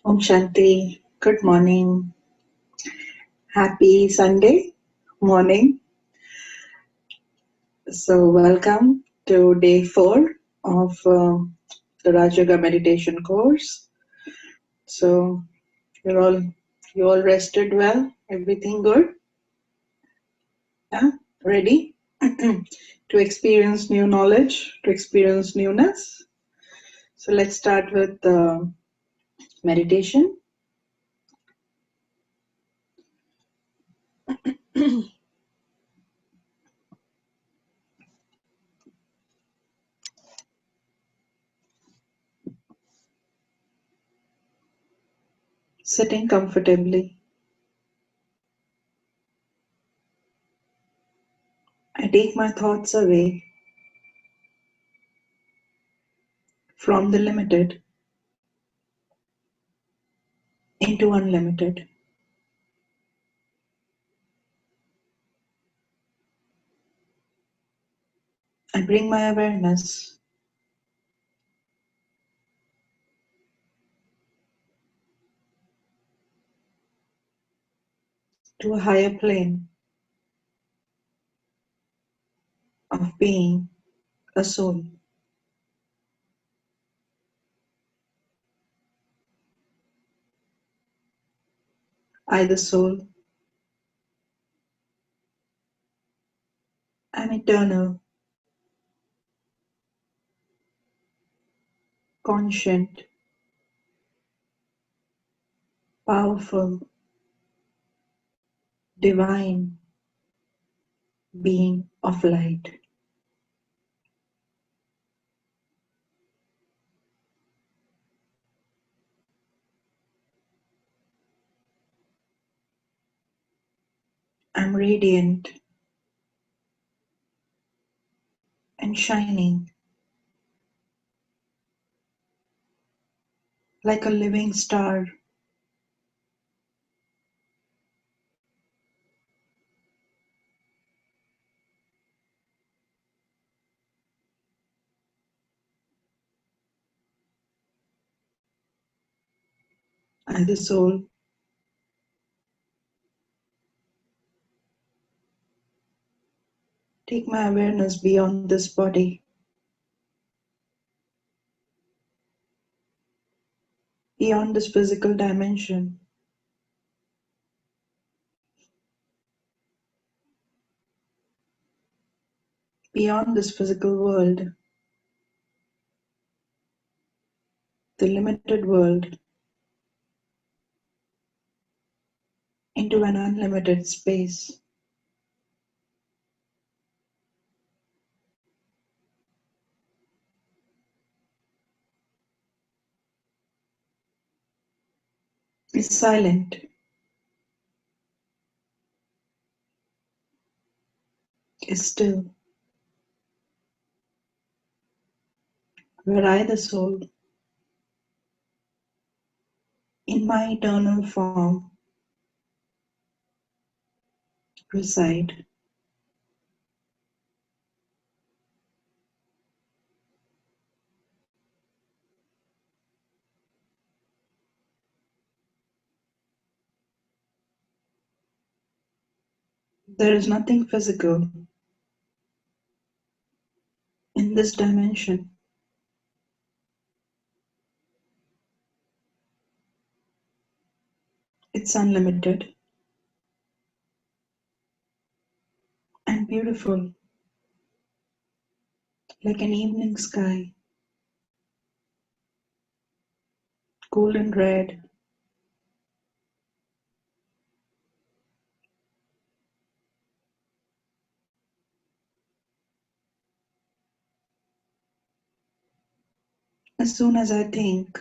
Om Shanti. Good morning. Happy Sunday morning. So, welcome to day 4 of the RajaYoga meditation course. So, you're all you all rested well? Everything good? Yeah? Ready to experience new knowledge, to experience newness? So, let's start with meditation. Sitting comfortably. I take my thoughts away from the limited into unlimited. I bring my awareness to a higher plane of being a soul. I, the soul, am eternal, conscient, powerful, divine being of light. I'm radiant and shining like a living star. I, the soul, take my awareness beyond this body, beyond this physical dimension, beyond this physical world, the limited world, into an unlimited space. Is silent, is still, where I, the soul, in my eternal form, reside. There is nothing physical in this dimension. It's unlimited and beautiful, like an evening sky, golden red. As soon as I think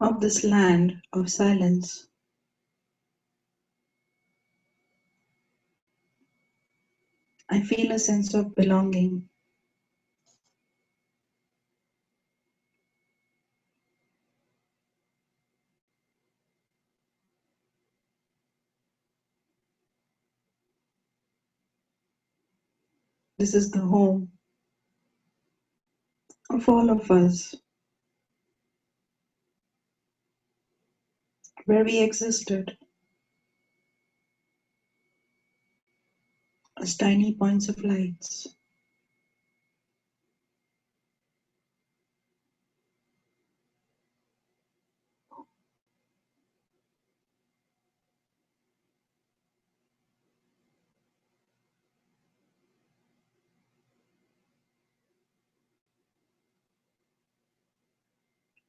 of this land of silence, I feel a sense of belonging. This is the home. of all of us, where we existed as tiny points of lights.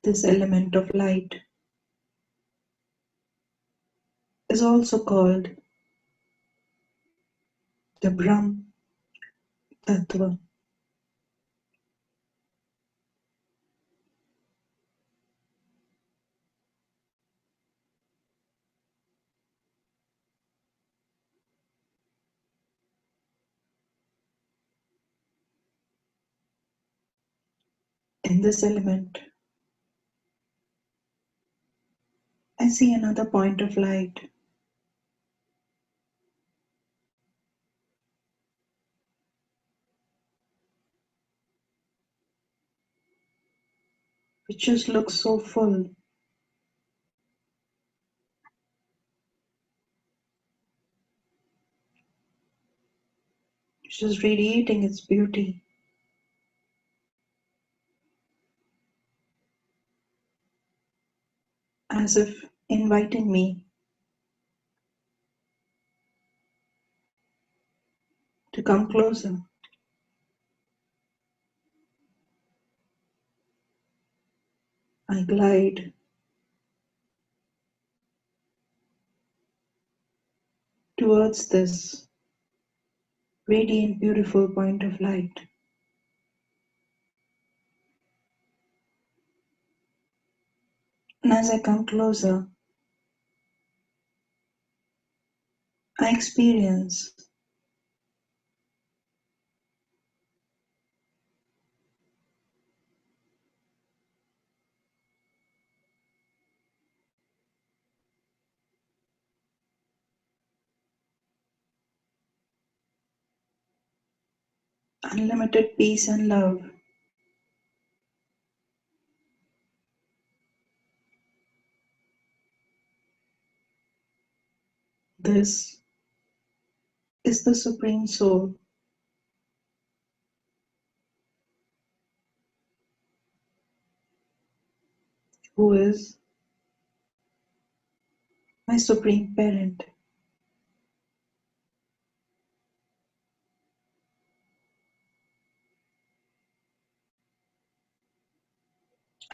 This element of light is also called the Brahm Tattva. In this element, I see another point of light, which just looks so full, which is radiating its beauty, as if inviting me to come closer. I glide towards this radiant, beautiful point of light. And as I come closer, I experience unlimited peace and love. This is the Supreme Soul, who is my Supreme Parent.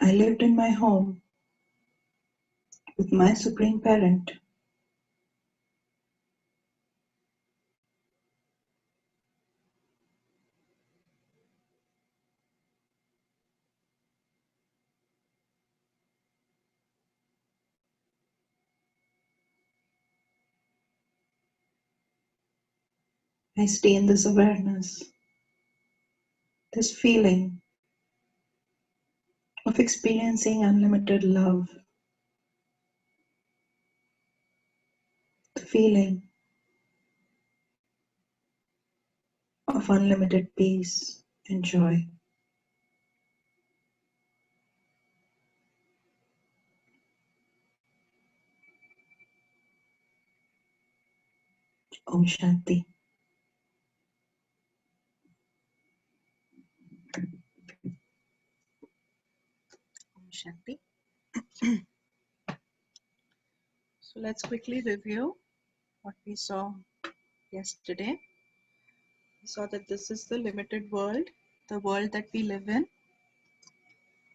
I lived in my home with my Supreme Parent. I stay in this awareness, this feeling of experiencing unlimited love, the feeling of unlimited peace and joy. Om Shanti. Om Shanti. So let's quickly review what we saw yesterday. We saw that this is the limited world, the world that we live in,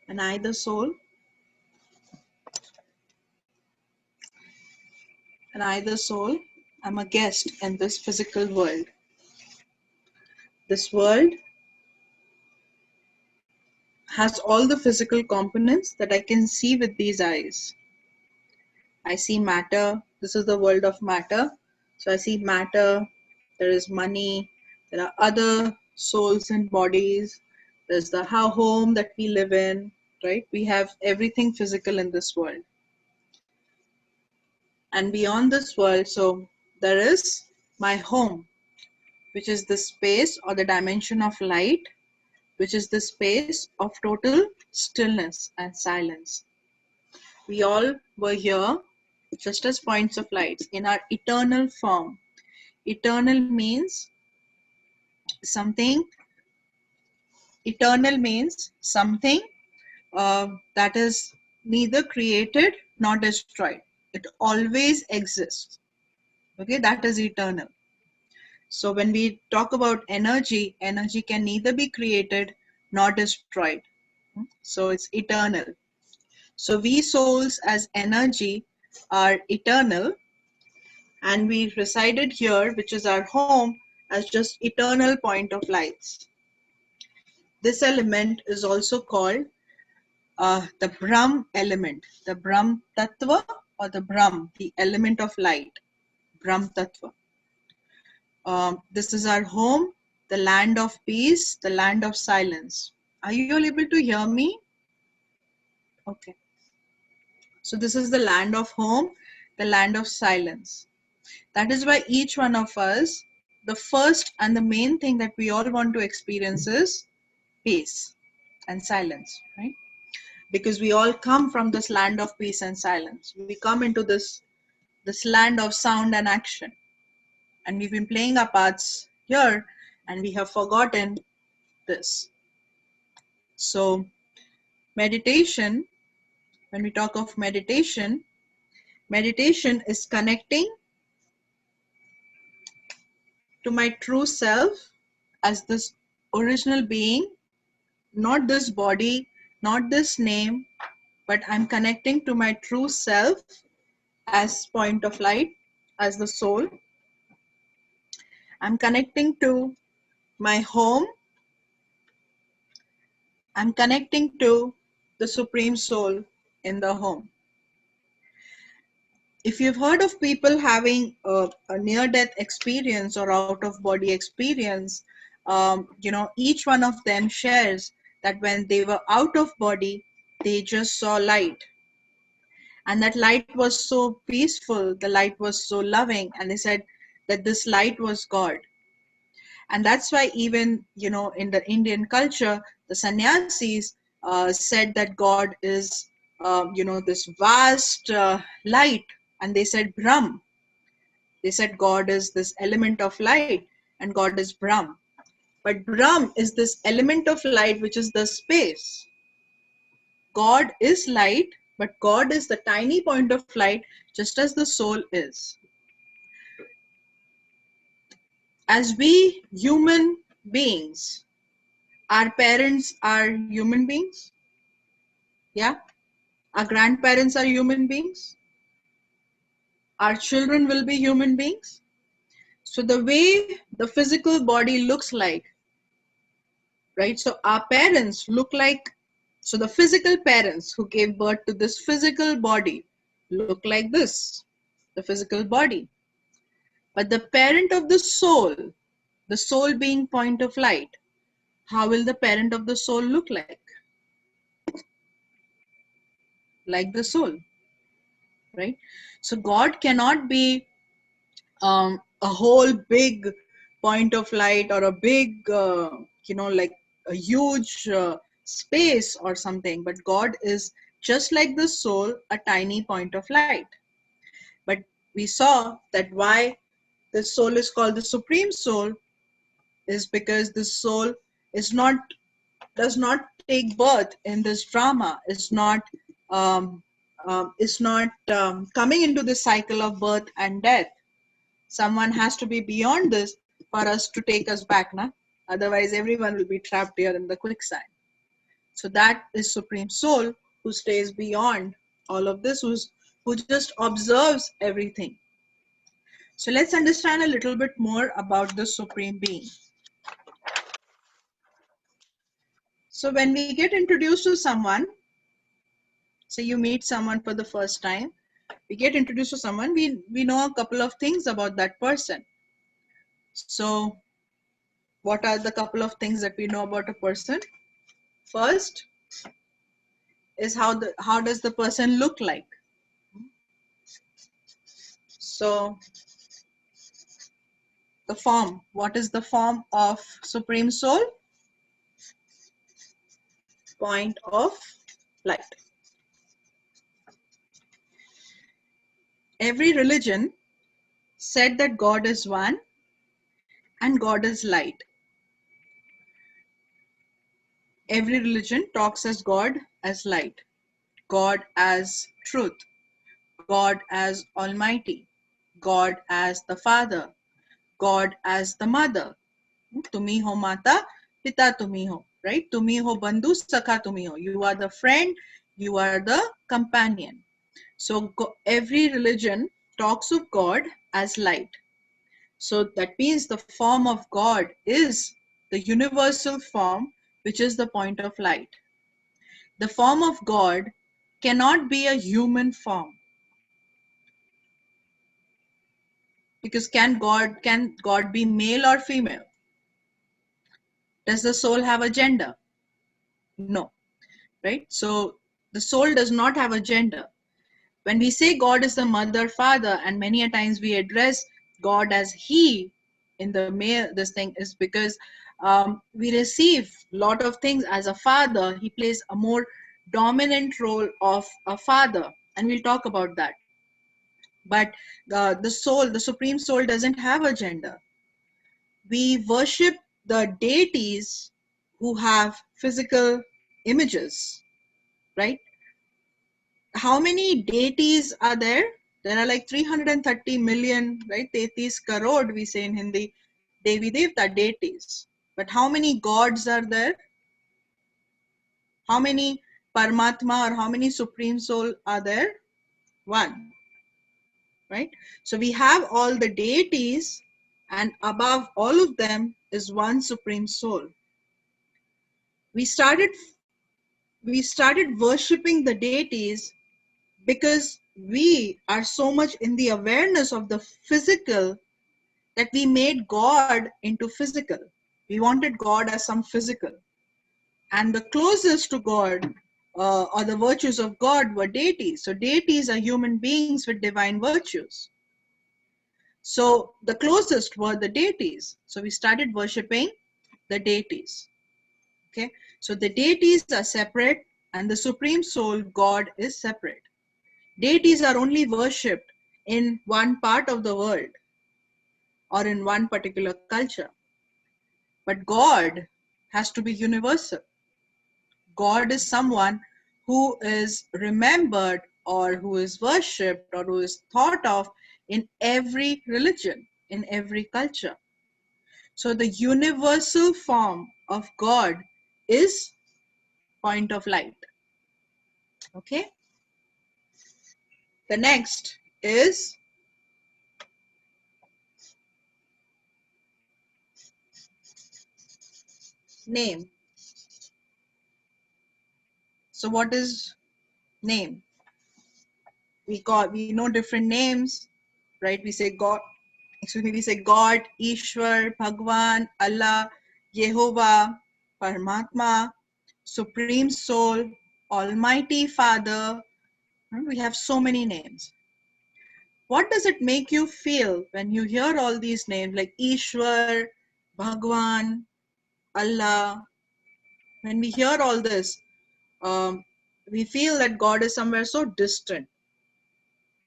and I, the soul, I'm a guest in this physical world. This world has all the physical components that I can see with these eyes. I see matter. This is the world of matter. So I see matter. There is money. There are other souls and bodies. There's the home that we live in, right? We have everything physical in this world. And beyond this world, so there is my home, which is the space or the dimension of light which is the space of total stillness and silence. We all were here just as points of light in our eternal form. Eternal means something, eternal means something that is neither created nor destroyed. It always exists. Okay, that is eternal. So when we talk about energy, energy can neither be created nor destroyed. So it's eternal. So we souls as energy are eternal, and we resided here, which is our home, as just eternal point of lights. This element is also called the Brahm element, the Brahm Tattva, or the Brahm, the element of light, Brahm Tattva. This is our home, the land of peace, the land of silence. Are you all able to hear me? Okay. So this is the land of home, the land of silence. That is why each one of us, the first and the main thing that we all want to experience is peace and silence, right? Because we all come from this land of peace and silence. We come into this land of sound and action. And we've been playing our parts here, and we have forgotten this. So meditation, when we talk of meditation, meditation is connecting to my true self as this original being, not this body, not this name, but I'm connecting to my true self as point of light, as the soul. I'm connecting to my home. I'm connecting to the Supreme Soul in the home. If you've heard of people having a near-death experience or out-of-body experience, each one of them shares that when they were out of body, they just saw light. And that light was so peaceful, the light was so loving, and they said that this light was God. And that's why even, in the Indian culture, the sannyasis said that God is, this vast light, and they said Brahm. They said God is this element of light, and God is Brahm. But Brahm is this element of light, which is the space. God is light, but God is the tiny point of light, just as the soul is. As we human beings, our parents are human beings. Yeah. Our grandparents are human beings. Our children will be human beings. So the way the physical body looks like, right? So our parents look like, so the physical parents who gave birth to this physical body look like this, the physical body. But the parent of the soul being point of light, how will the parent of the soul look like? Like the soul, right? So God cannot be a whole big point of light or a big, like a huge space or something. But God is just like the soul, a tiny point of light. But we saw that why the soul is called the Supreme Soul is because the soul does not take birth in this drama. It's not coming into this cycle of birth and death. Someone has to be beyond this for us to take us back, na? Otherwise, everyone will be trapped here in the quicksand. So that is Supreme Soul who stays beyond all of this, who just observes everything. So let's understand a little bit more about the Supreme Being. So when we get introduced to someone, say you meet someone for the first time, we get introduced to someone, we know a couple of things about that person. So what are the couple of things that we know about a person? First is how does the person look like? So the form, what is the form of Supreme Soul? point of light. Every religion said that God is one and God is light. Every religion talks as God as light, God as truth, God as Almighty, God as the Father, God as the Mother. Tumi ho mata, pita tumi ho, right? Tumi ho bandhu, sakha tumi ho. You are the friend, you are the companion. So every religion talks of God as light. So that means the form of God is the universal form, which is the point of light. The form of God cannot be a human form, because can God be male or female? Does the soul have a gender? No, right? So the soul does not have a gender. When we say God is the mother, father, and many a times we address God as he in the male, this thing is because we receive a lot of things as a father. He plays a more dominant role of a father, and we'll talk about that. But the soul, the supreme soul, doesn't have a gender. We worship the deities who have physical images, right? How many deities are there? There are like 330 million, right? 33 crore, we say in Hindi, Devi Devta, deities. But how many gods are there? How many Paramatma or how many Supreme Soul are there? One, right? So we have all the deities, and above all of them is one Supreme Soul. We started worshipping the deities because we are so much in the awareness of the physical that we made God into physical. We wanted God as some physical. And the closest to God or the virtues of God were deities. So deities are human beings with divine virtues. So the closest were the deities. So we started worshipping the deities. Okay. So the deities are separate and the Supreme Soul, God, is separate. Deities are only worshipped in one part of the world or in one particular culture. But God has to be universal. God is someone who is remembered or who is worshipped or who is thought of in every religion, in every culture. So the universal form of God is point of light. Okay. The next is name. So what is name? We know different names, right? We say God, we say God, Ishwar, Bhagwan, Allah, Yehovah, Paramatma, Supreme Soul, Almighty Father. We have so many names. What does it make you feel when you hear all these names like Ishwar, Bhagwan, Allah? When we hear all this, we feel that God is somewhere so distant.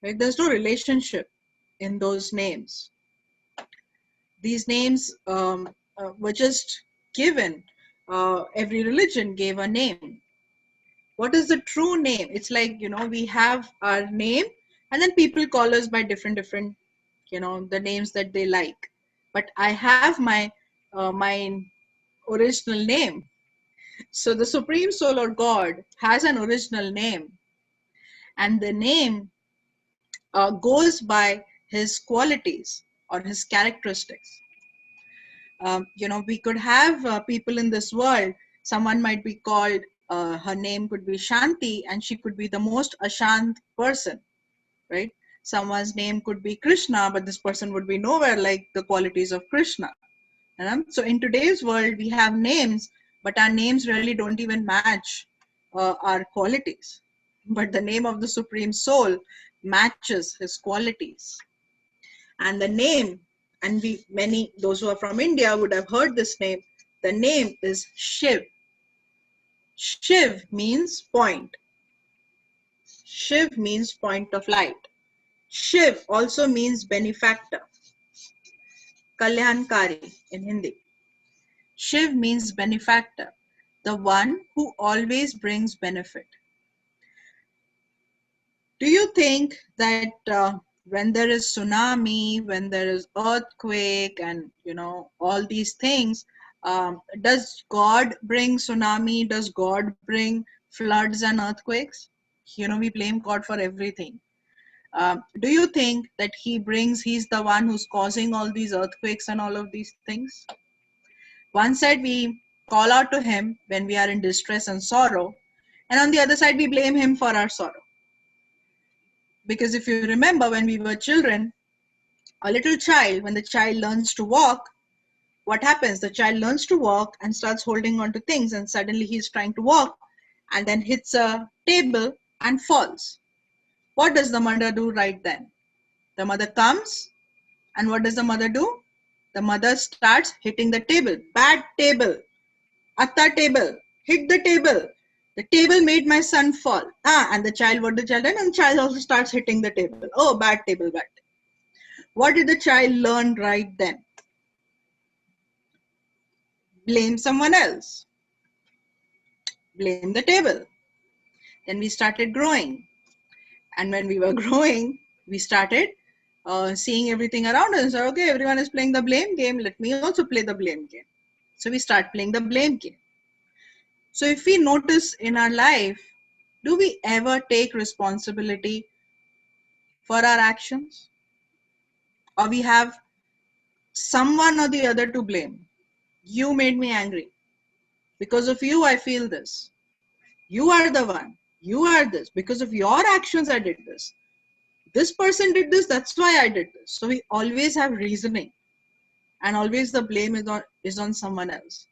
Right? There's no relationship in those names. These names were just given. Every religion gave a name. What is the true name? It's like, we have our name and then people call us by different, the names that they like. But I have my original name. So the Supreme Soul or God has an original name, and the name goes by his qualities or his characteristics. We could have people in this world. Someone might be called, her name could be Shanti, and she could be the most ashant person, right? Someone's name could be Krishna, but this person would be nowhere like the qualities of Krishna. So in today's world, we have names, but our names really don't even match our qualities. But the name of the Supreme Soul matches his qualities. And the name, and those who are from India would have heard this name, the name is Shiv. Shiv means point. Shiv means point of light. Shiv also means benefactor, Kalyankari in Hindi. Shiv means benefactor, the one who always brings benefit. Do you think that when there is tsunami, when there is earthquake, and all these things, does God bring tsunami? Does God bring floods and earthquakes? We blame God for everything. Do you think that he's the one who's causing all these earthquakes and all of these things? One side we call out to him when we are in distress and sorrow, and on the other side we blame him for our sorrow. Because if you remember, when we were children, a little child, when the child learns to walk, what happens? The child learns to walk and starts holding on to things, and suddenly he's trying to walk and then hits a table and falls. What does the mother do right then? The mother comes, and what does the mother do? The mother starts hitting the table. Bad table. Atta table. Hit the table. The table made my son fall. And the child, what the child done? And the child also starts hitting the table. Oh, bad table, bad. What did the child learn right then? Blame someone else. Blame the table. Then we started growing. And when we were growing, we started seeing everything around us. So, okay, everyone is playing the blame game. Let me also play the blame game. So we start playing the blame game. So if we notice in our life, do we ever take responsibility for our actions? Or we have someone or the other to blame? You made me angry. Because of you, I feel this. You are the one. You are this. Because of your actions, I did this. This person did this, that's why I did this. So we always have reasoning. And always the blame is on someone else.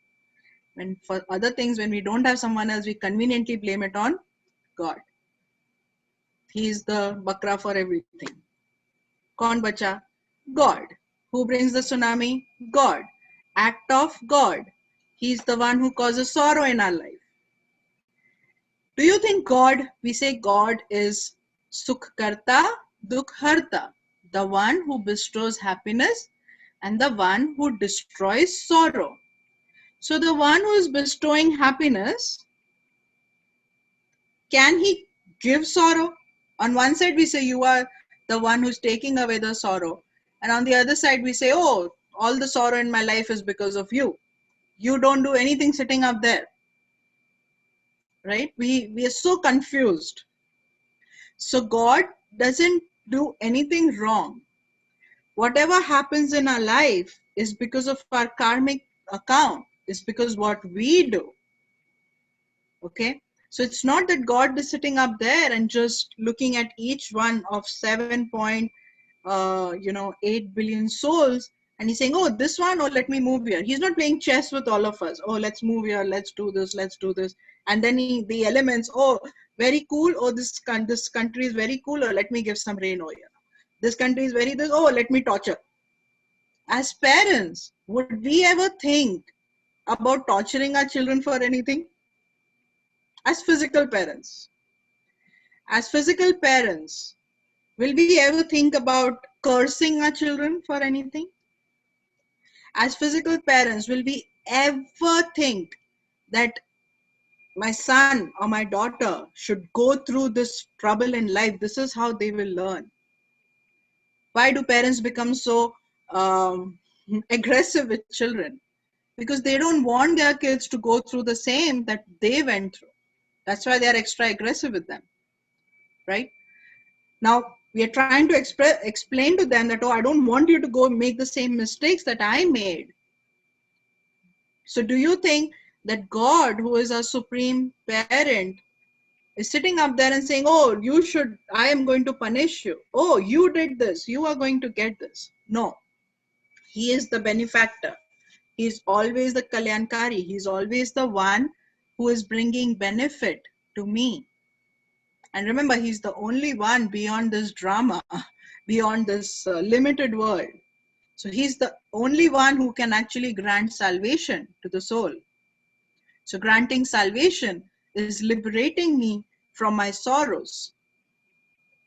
And for other things, when we don't have someone else, we conveniently blame it on God. He is the bakra for everything. Kaun bacha? God. Who brings the tsunami? God. Act of God. He's the one who causes sorrow in our life. Do you think God, we say God is Sukh Karta, Dukh Harta, the one who bestows happiness and the one who destroys sorrow. So the one who is bestowing happiness, can he give sorrow? On one side we say you are the one who's taking away the sorrow, and on the other side we say, oh, all the sorrow in my life is because of you. You don't do anything sitting up there. Right? We are so confused. So God doesn't do anything wrong. Whatever happens in our life is because of our karmic account. It's because what we do. Okay? So it's not that God is sitting up there and just looking at each one of 7.8 billion souls, and he's saying, oh, this one, oh, let me move here. He's not playing chess with all of us. Oh, let's move here, let's do this, let's do this. And then the elements, oh, very cool. Oh, this country is very cool. Or let me give some rain over here. This country is very this. Oh, let me torture. As parents, would we ever think about torturing our children for anything? As physical parents. As physical parents, will we ever think about cursing our children for anything? As physical parents, will we ever think that my son or my daughter should go through this trouble in life? This is how they will learn. Why do parents become so aggressive with children? Because they don't want their kids to go through the same that they went through. That's why they're extra aggressive with them, right? Now, we are trying to explain to them that, oh, I don't want you to go make the same mistakes that I made. So do you think that God, who is our supreme parent, is sitting up there and saying, oh, I am going to punish you. Oh, you did this. You are going to get this. No. He is the benefactor. He is always the Kalyankari. He is always the one who is bringing benefit to me. And remember, he's the only one beyond this drama, beyond this limited world. So he's the only one who can actually grant salvation to the soul. So granting salvation is liberating me from my sorrows.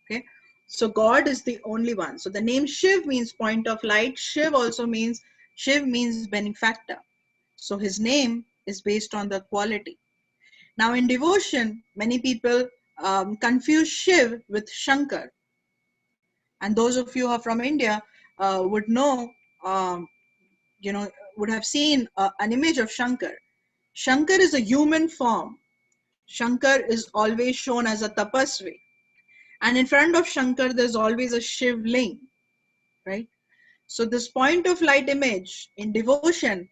Okay, so God is the only one. So the name Shiv means point of light. Shiv means benefactor. So his name is based on the quality. Now in devotion, many people confuse Shiv with Shankar, and those of you who are from India would know, um, would have seen an image of Shankar. Shankar is a human form. Shankar is always shown as a tapasvi, and in front of Shankar there's always a Shiv ling, right? So this point of light image in devotion,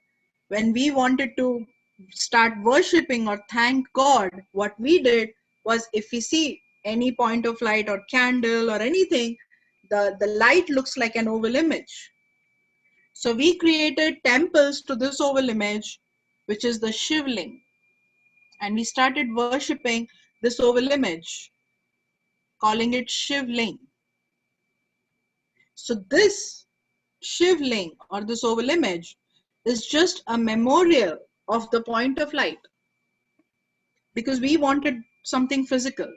when we wanted to start worshipping or thank God, what we did was, if we see any point of light or candle or anything, the light looks like an oval image. So we created temples to this oval image, which is the Shivling, and we started worshipping this oval image, calling it Shivling. So this Shivling, or this oval image, is just a memorial of the point of light, because we wanted something physical,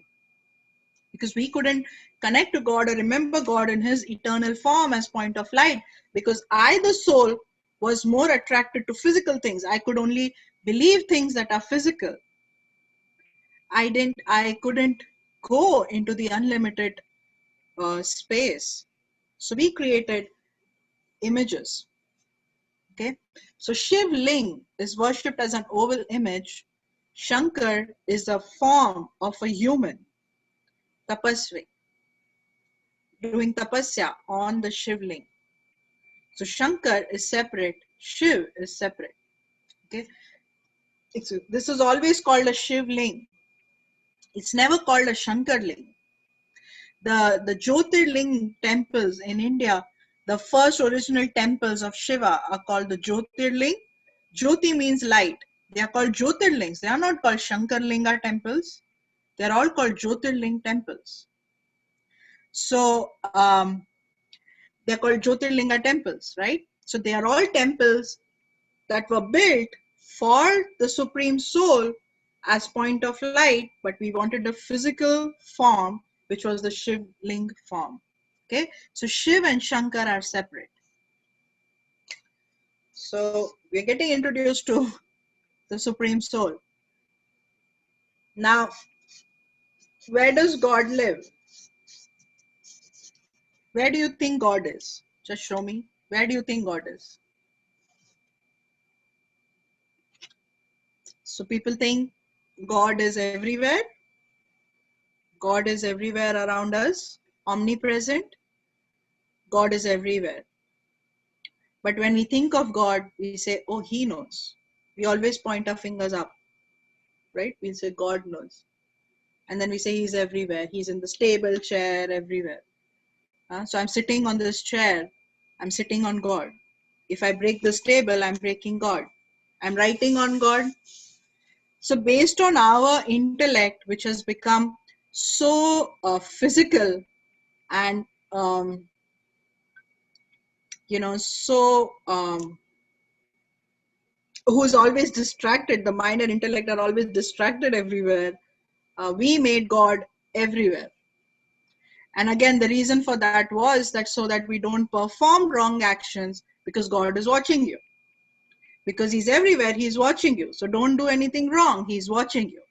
because we couldn't connect to God or remember God in his eternal form as point of light, because I, the soul, was more attracted to physical things. I could only believe things that are physical. I couldn't go into the unlimited space. So we created images. Okay, so Shiv Ling is worshipped as an oval image. Shankar is a form of a human, tapasvi, doing tapasya on the Shiv Ling. So Shankar is separate, Shiv is separate. Okay, this is always called a Shiv Ling. It's never called a Shankar Ling. The Jyotirling temples in India, the first original temples of Shiva are called the Jyotirling. Jyoti means light. They are called Jyotirlings. They are not called Shankarlinga temples. They are all called Jyotirling temples. So they are called Jyotirlinga temples, right? So they are all temples that were built for the Supreme Soul as point of light, but we wanted a physical form, which was the Shiv Ling form. Okay, so Shiv and Shankar are separate. So we're getting introduced to the Supreme Soul. Now, where does God live? Where do you think God is? Just show me. Where do you think God is? So people think God is everywhere. God is everywhere around us, omnipresent. God is everywhere. But when we think of God, we say, oh, he knows. We always point our fingers up, right? We say, God knows. And then we say, he's everywhere. He's in the stable chair, everywhere. So I'm sitting on this chair. I'm sitting on God. If I break this table, I'm breaking God. I'm writing on God. So based on our intellect, which has become so physical and, so who's always distracted, the mind and intellect are always distracted everywhere. We made God everywhere. And again, the reason for that was that so that we don't perform wrong actions, because God is watching you. Because he's everywhere, he's watching you. So don't do anything wrong, he's watching you.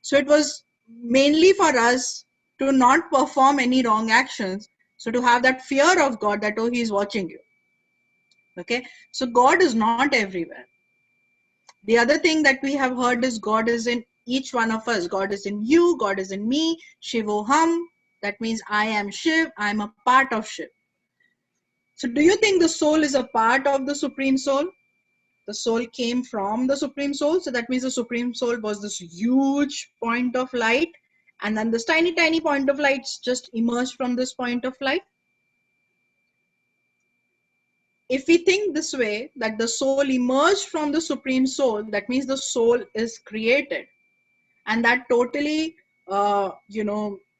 So it was mainly for us to not perform any wrong actions. So to have that fear of God that, oh, he's watching you. Okay, so God is not everywhere. The other thing that we have heard is God is in each one of us. God is in you, God is in me. Shivoham, that means I am Shiv, I am a part of Shiv. So do you think the soul is a part of the Supreme Soul? The soul came from the Supreme Soul. So that means the Supreme Soul was this huge point of light. And then this tiny, tiny point of light just emerged from this point of light. If we think this way, that the soul emerged from the Supreme Soul, that means the soul is created. And that totally,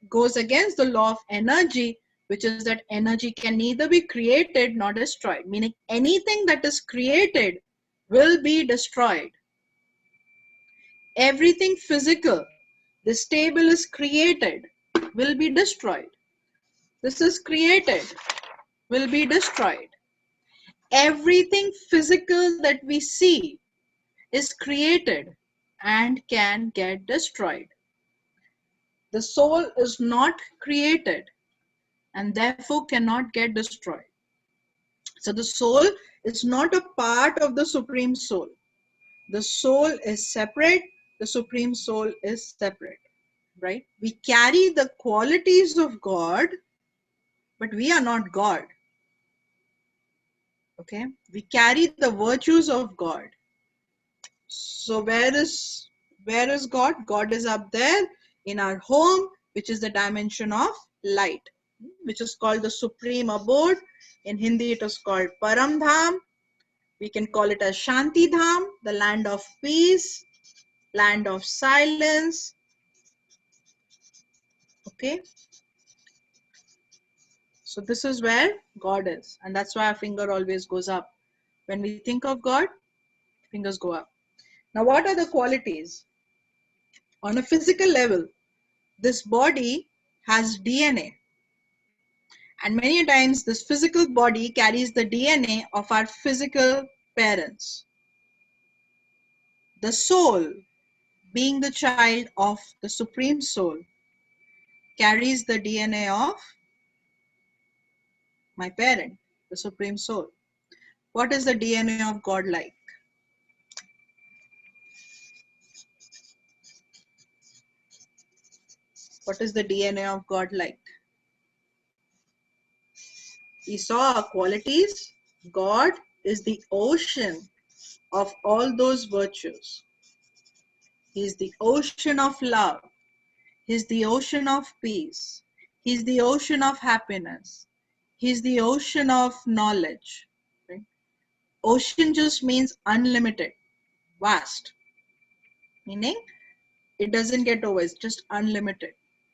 goes against the law of energy, which is that energy can neither be created nor destroyed, meaning anything that is created will be destroyed. Everything physical, this table is created, will be destroyed. This is created, will be destroyed. Everything physical that we see is created and can get destroyed. The soul is not created and therefore cannot get destroyed. So the soul is not a part of the Supreme Soul. The soul is separate, the Supreme Soul is separate, right? We carry the qualities of God, but we are not God, okay? We carry the virtues of God. So where is God? God is up there in our home, which is the dimension of light, which is called the supreme abode. In Hindi, it is called Param Dham. We can call it as Shanti Dham, the land of peace, land of silence. Okay, so this is where God is, and that's why our finger always goes up. When we think of God, fingers go up. Now, what are the qualities? On a physical level, this body has DNA. And many times this physical body carries the DNA of our physical parents. The soul, being the child of the Supreme Soul, carries the DNA of my parent, the Supreme Soul. What is the DNA of God like? What is the DNA of God like? We saw our qualities. God is the ocean of all those virtues. He is the ocean of love. He's the ocean of peace. He's the ocean of happiness. He's the ocean of knowledge. Right? Ocean just means unlimited, vast, meaning it doesn't get over, it's just unlimited.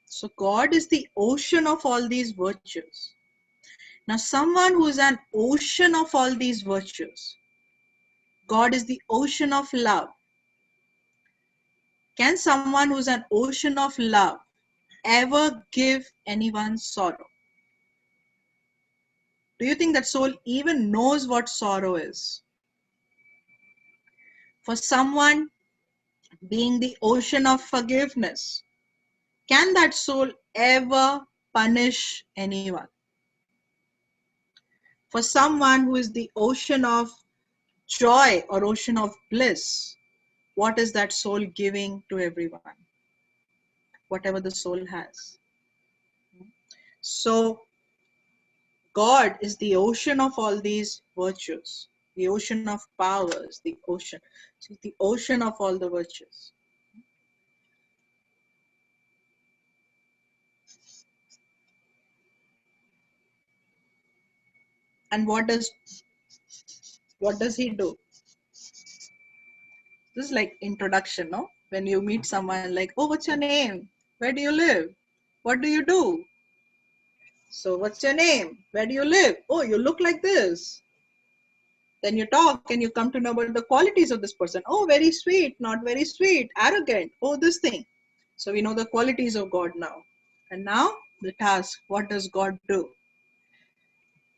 So God is the ocean of all these virtues. Now, someone who is an ocean of all these virtues, God is the ocean of love. Can someone who's an ocean of love ever give anyone sorrow? Do you think that soul even knows what sorrow is? For someone being the ocean of forgiveness, can that soul ever punish anyone? For someone who is the ocean of joy or ocean of bliss, what is that soul giving to everyone? Whatever the soul has. So God is the ocean of all these virtues, the ocean of powers, the ocean. So the ocean of all the virtues. And what does he do? This is like introduction, no? When you meet someone like, oh, what's your name? Where do you live? What do you do? So what's your name? Where do you live? Oh, you look like this. Then you talk and you come to know about the qualities of this person. Oh, very sweet, not very sweet, arrogant. Oh, this thing. So we know the qualities of God now. And now the task, what does God do?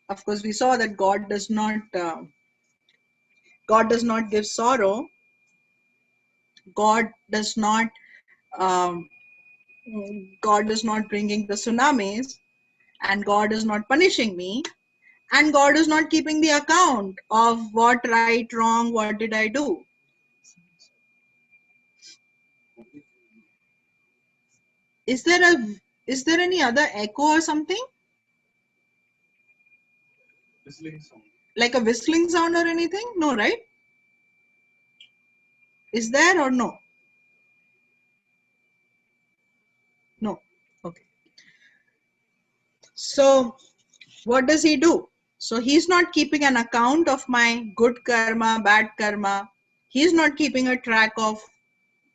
Of course, we saw that God does not give sorrow. God does not um, God is not bringing the tsunamis, and God is not punishing me, and God is not keeping the account of what right, wrong, what did I do. Is there a is there any other echo or something? Like a whistling sound or anything? No, right? Is there or no? No. Okay. So what does he do? So he's not keeping an account of my good karma, bad karma. He's not keeping a track of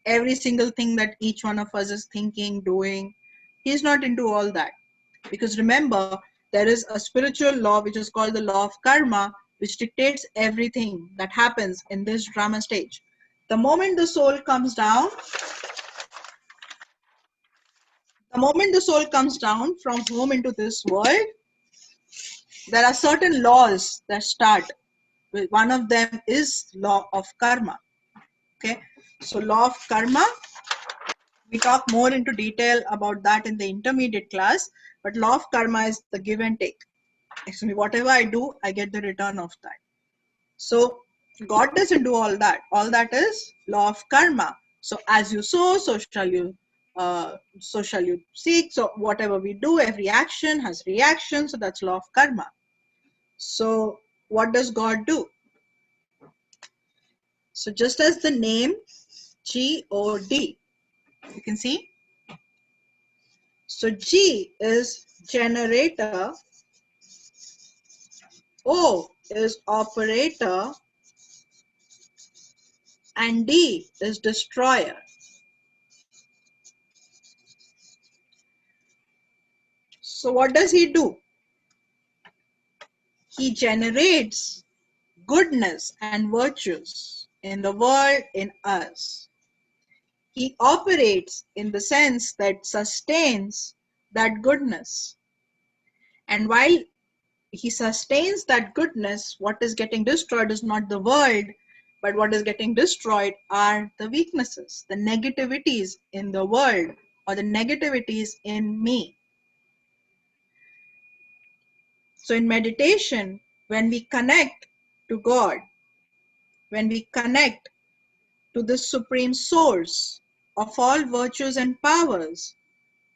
every single thing that each one of us is thinking, doing. He's not into all that. Because remember, there is a spiritual law which is called the law of karma, which dictates everything that happens in this drama stage. The moment the soul comes down, the moment the soul comes down from home into this world, there are certain laws that start. One of them is law of karma. Okay, so law of karma, we talk more into detail about that in the intermediate class, but law of karma is the give and take. Actually, whatever I do, I get the return of that. So God doesn't do all that. All that is law of karma. So as you sow, so shall you seek. So whatever we do, every action has reaction. So that's law of karma. So what does God do? So just as the name God, you can see. So G is generator, O is operator, and D is destroyer. So what does he do? He generates goodness and virtues in the world, in us. He operates in the sense that sustains that goodness. And while he sustains that goodness, what is getting destroyed is not the world, but what is getting destroyed are the weaknesses, the negativities in the world, or the negativities in me. So in meditation, when we connect to God, when we connect to the supreme source of all virtues and powers,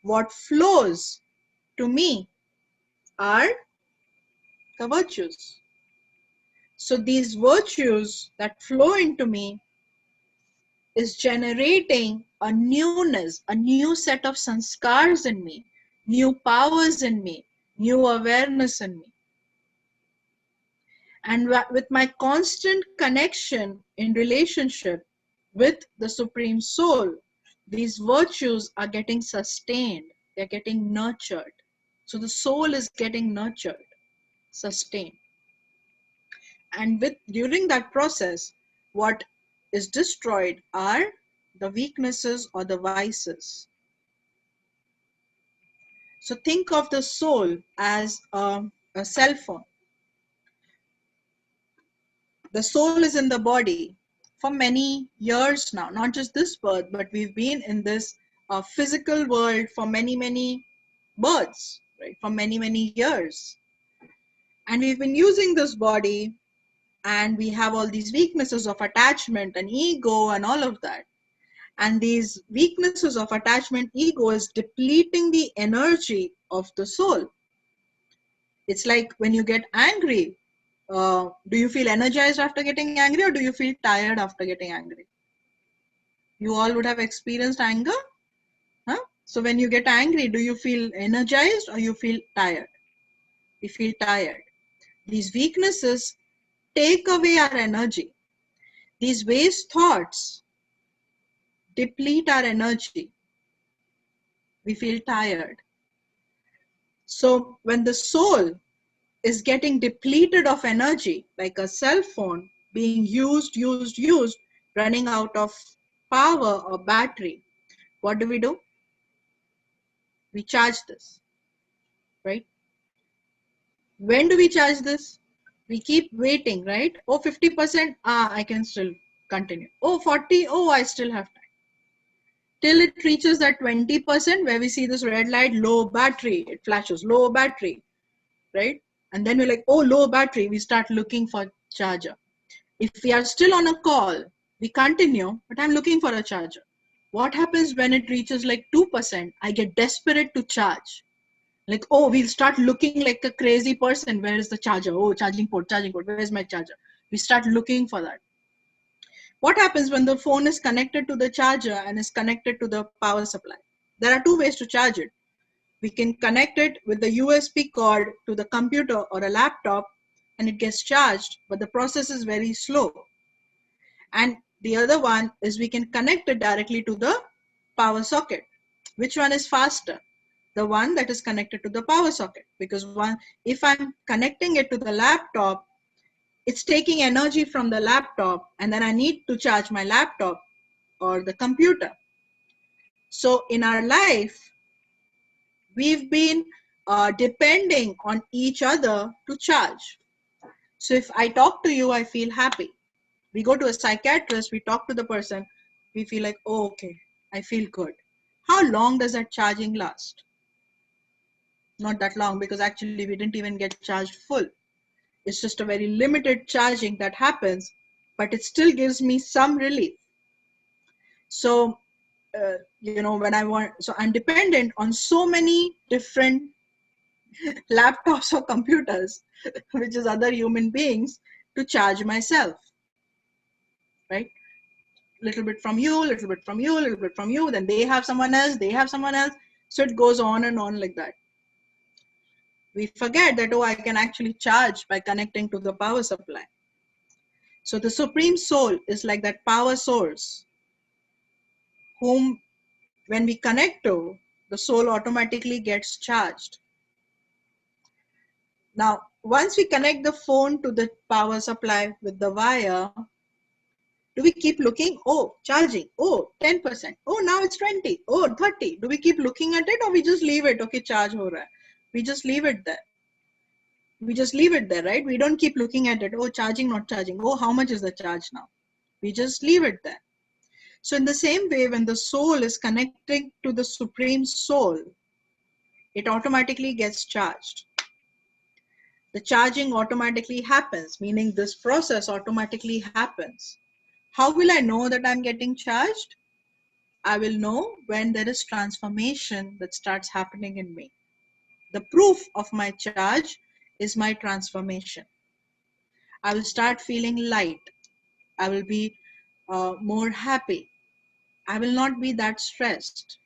what flows to me are the virtues. So these virtues that flow into me is generating a newness, a new set of sanskars in me, new powers in me, new awareness in me. And with my constant connection in relationship with the Supreme Soul, these virtues are getting sustained, they're getting nurtured. So the soul is getting nurtured, sustained. And during that process, what is destroyed are the weaknesses or the vices. So think of the soul as a cell phone. The soul is in the body for many years now, not just this birth, but we've been in this physical world for many, many births, right? For many, many years. And we've been using this body, and we have all these weaknesses of attachment and ego and all of that. And these weaknesses of attachment, ego is depleting the energy of the soul. It's like when you get angry, do you feel energized after getting angry, or do you feel tired after getting angry? You all would have experienced anger. Huh? So when you get angry, do you feel energized or you feel tired? We feel tired. These weaknesses take away our energy. These waste thoughts deplete our energy. We feel tired. So when the soul is getting depleted of energy, like a cell phone being used, running out of power or battery, what do? We charge this, right? When do we charge this? We keep waiting, right? Oh, 50%, I can still continue. Oh, 40, oh, I still have time. Till it reaches that 20% where we see this red light, low battery, it flashes, low battery, right? And then we're like, oh, low battery, we start looking for charger. If we are still on a call, we continue, but I'm looking for a charger. What happens when it reaches like 2%? I get desperate to charge. Like, oh, we'll start looking like a crazy person. Where is the charger? Oh, charging port, where's my charger? We start looking for that. What happens when the phone is connected to the charger and is connected to the power supply? There are two ways to charge it. We can connect it with the USB cord to the computer or a laptop, and it gets charged, but the process is very slow. And the other one is we can connect it directly to the power socket. Which one is faster? The one that is connected to the power socket, because if I'm connecting it to the laptop, It's taking energy from the laptop, and then I need to charge my laptop or the computer. So in our life, we've been depending on each other to charge. So if I talk to you, I feel happy. We go to a psychiatrist, we talk to the person, we feel like, oh, okay, I feel good. How long does that charging last? Not that long, because actually we didn't even get charged full. It's just a very limited charging that happens, but it still gives me some relief. So, when I want, so I'm dependent on so many different laptops or computers, which is other human beings, to charge myself, right? Little bit from you, little bit from you, little bit from you, then they have someone else, they have someone else. So it goes on and on like that. We forget that, oh, I can actually charge by connecting to the power supply. So the Supreme Soul is like that power source, whom when we connect to, the soul automatically gets charged. Now, once we connect the phone to the power supply with the wire, do we keep looking? Oh, charging. Oh, 10%. Oh, now it's 20. Oh, 30. Do we keep looking at it, or we just leave it? Okay, charge ho raha hai. We just leave it there. We just leave it there, right? We don't keep looking at it. Oh, charging, not charging. Oh, how much is the charge now? We just leave it there. So in the same way, when the soul is connecting to the Supreme Soul, it automatically gets charged. The charging automatically happens, meaning this process automatically happens. How will I know that I'm getting charged? I will know when there is transformation that starts happening in me. The proof of my charge is my transformation. I will start feeling light. I will be more happy. I will not be that stressed.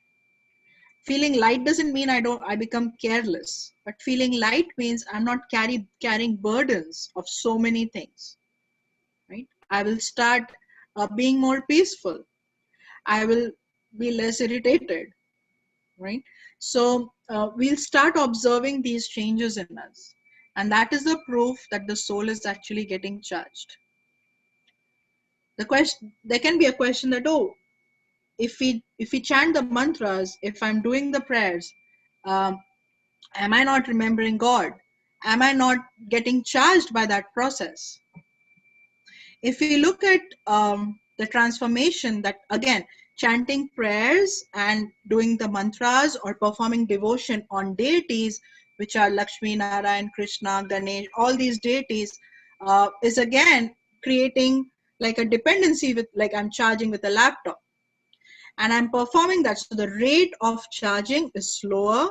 Feeling light doesn't mean I become careless, but feeling light means I'm not carrying burdens of so many things, right? I will start being more peaceful. I will be less irritated, right? So we'll start observing these changes in us, and that is the proof that the soul is actually getting charged. The question, there can be a question that, oh, if we chant the mantras, if I'm doing the prayers, um, am I not remembering God? Am I not getting charged by that process? If we look at the transformation that, again, chanting prayers and doing the mantras or performing devotion on deities, which are Lakshmi, Narayan, Krishna, Ganesh, all these deities, is again creating like a dependency with, like I'm charging with a laptop. And I'm performing that. So the rate of charging is slower.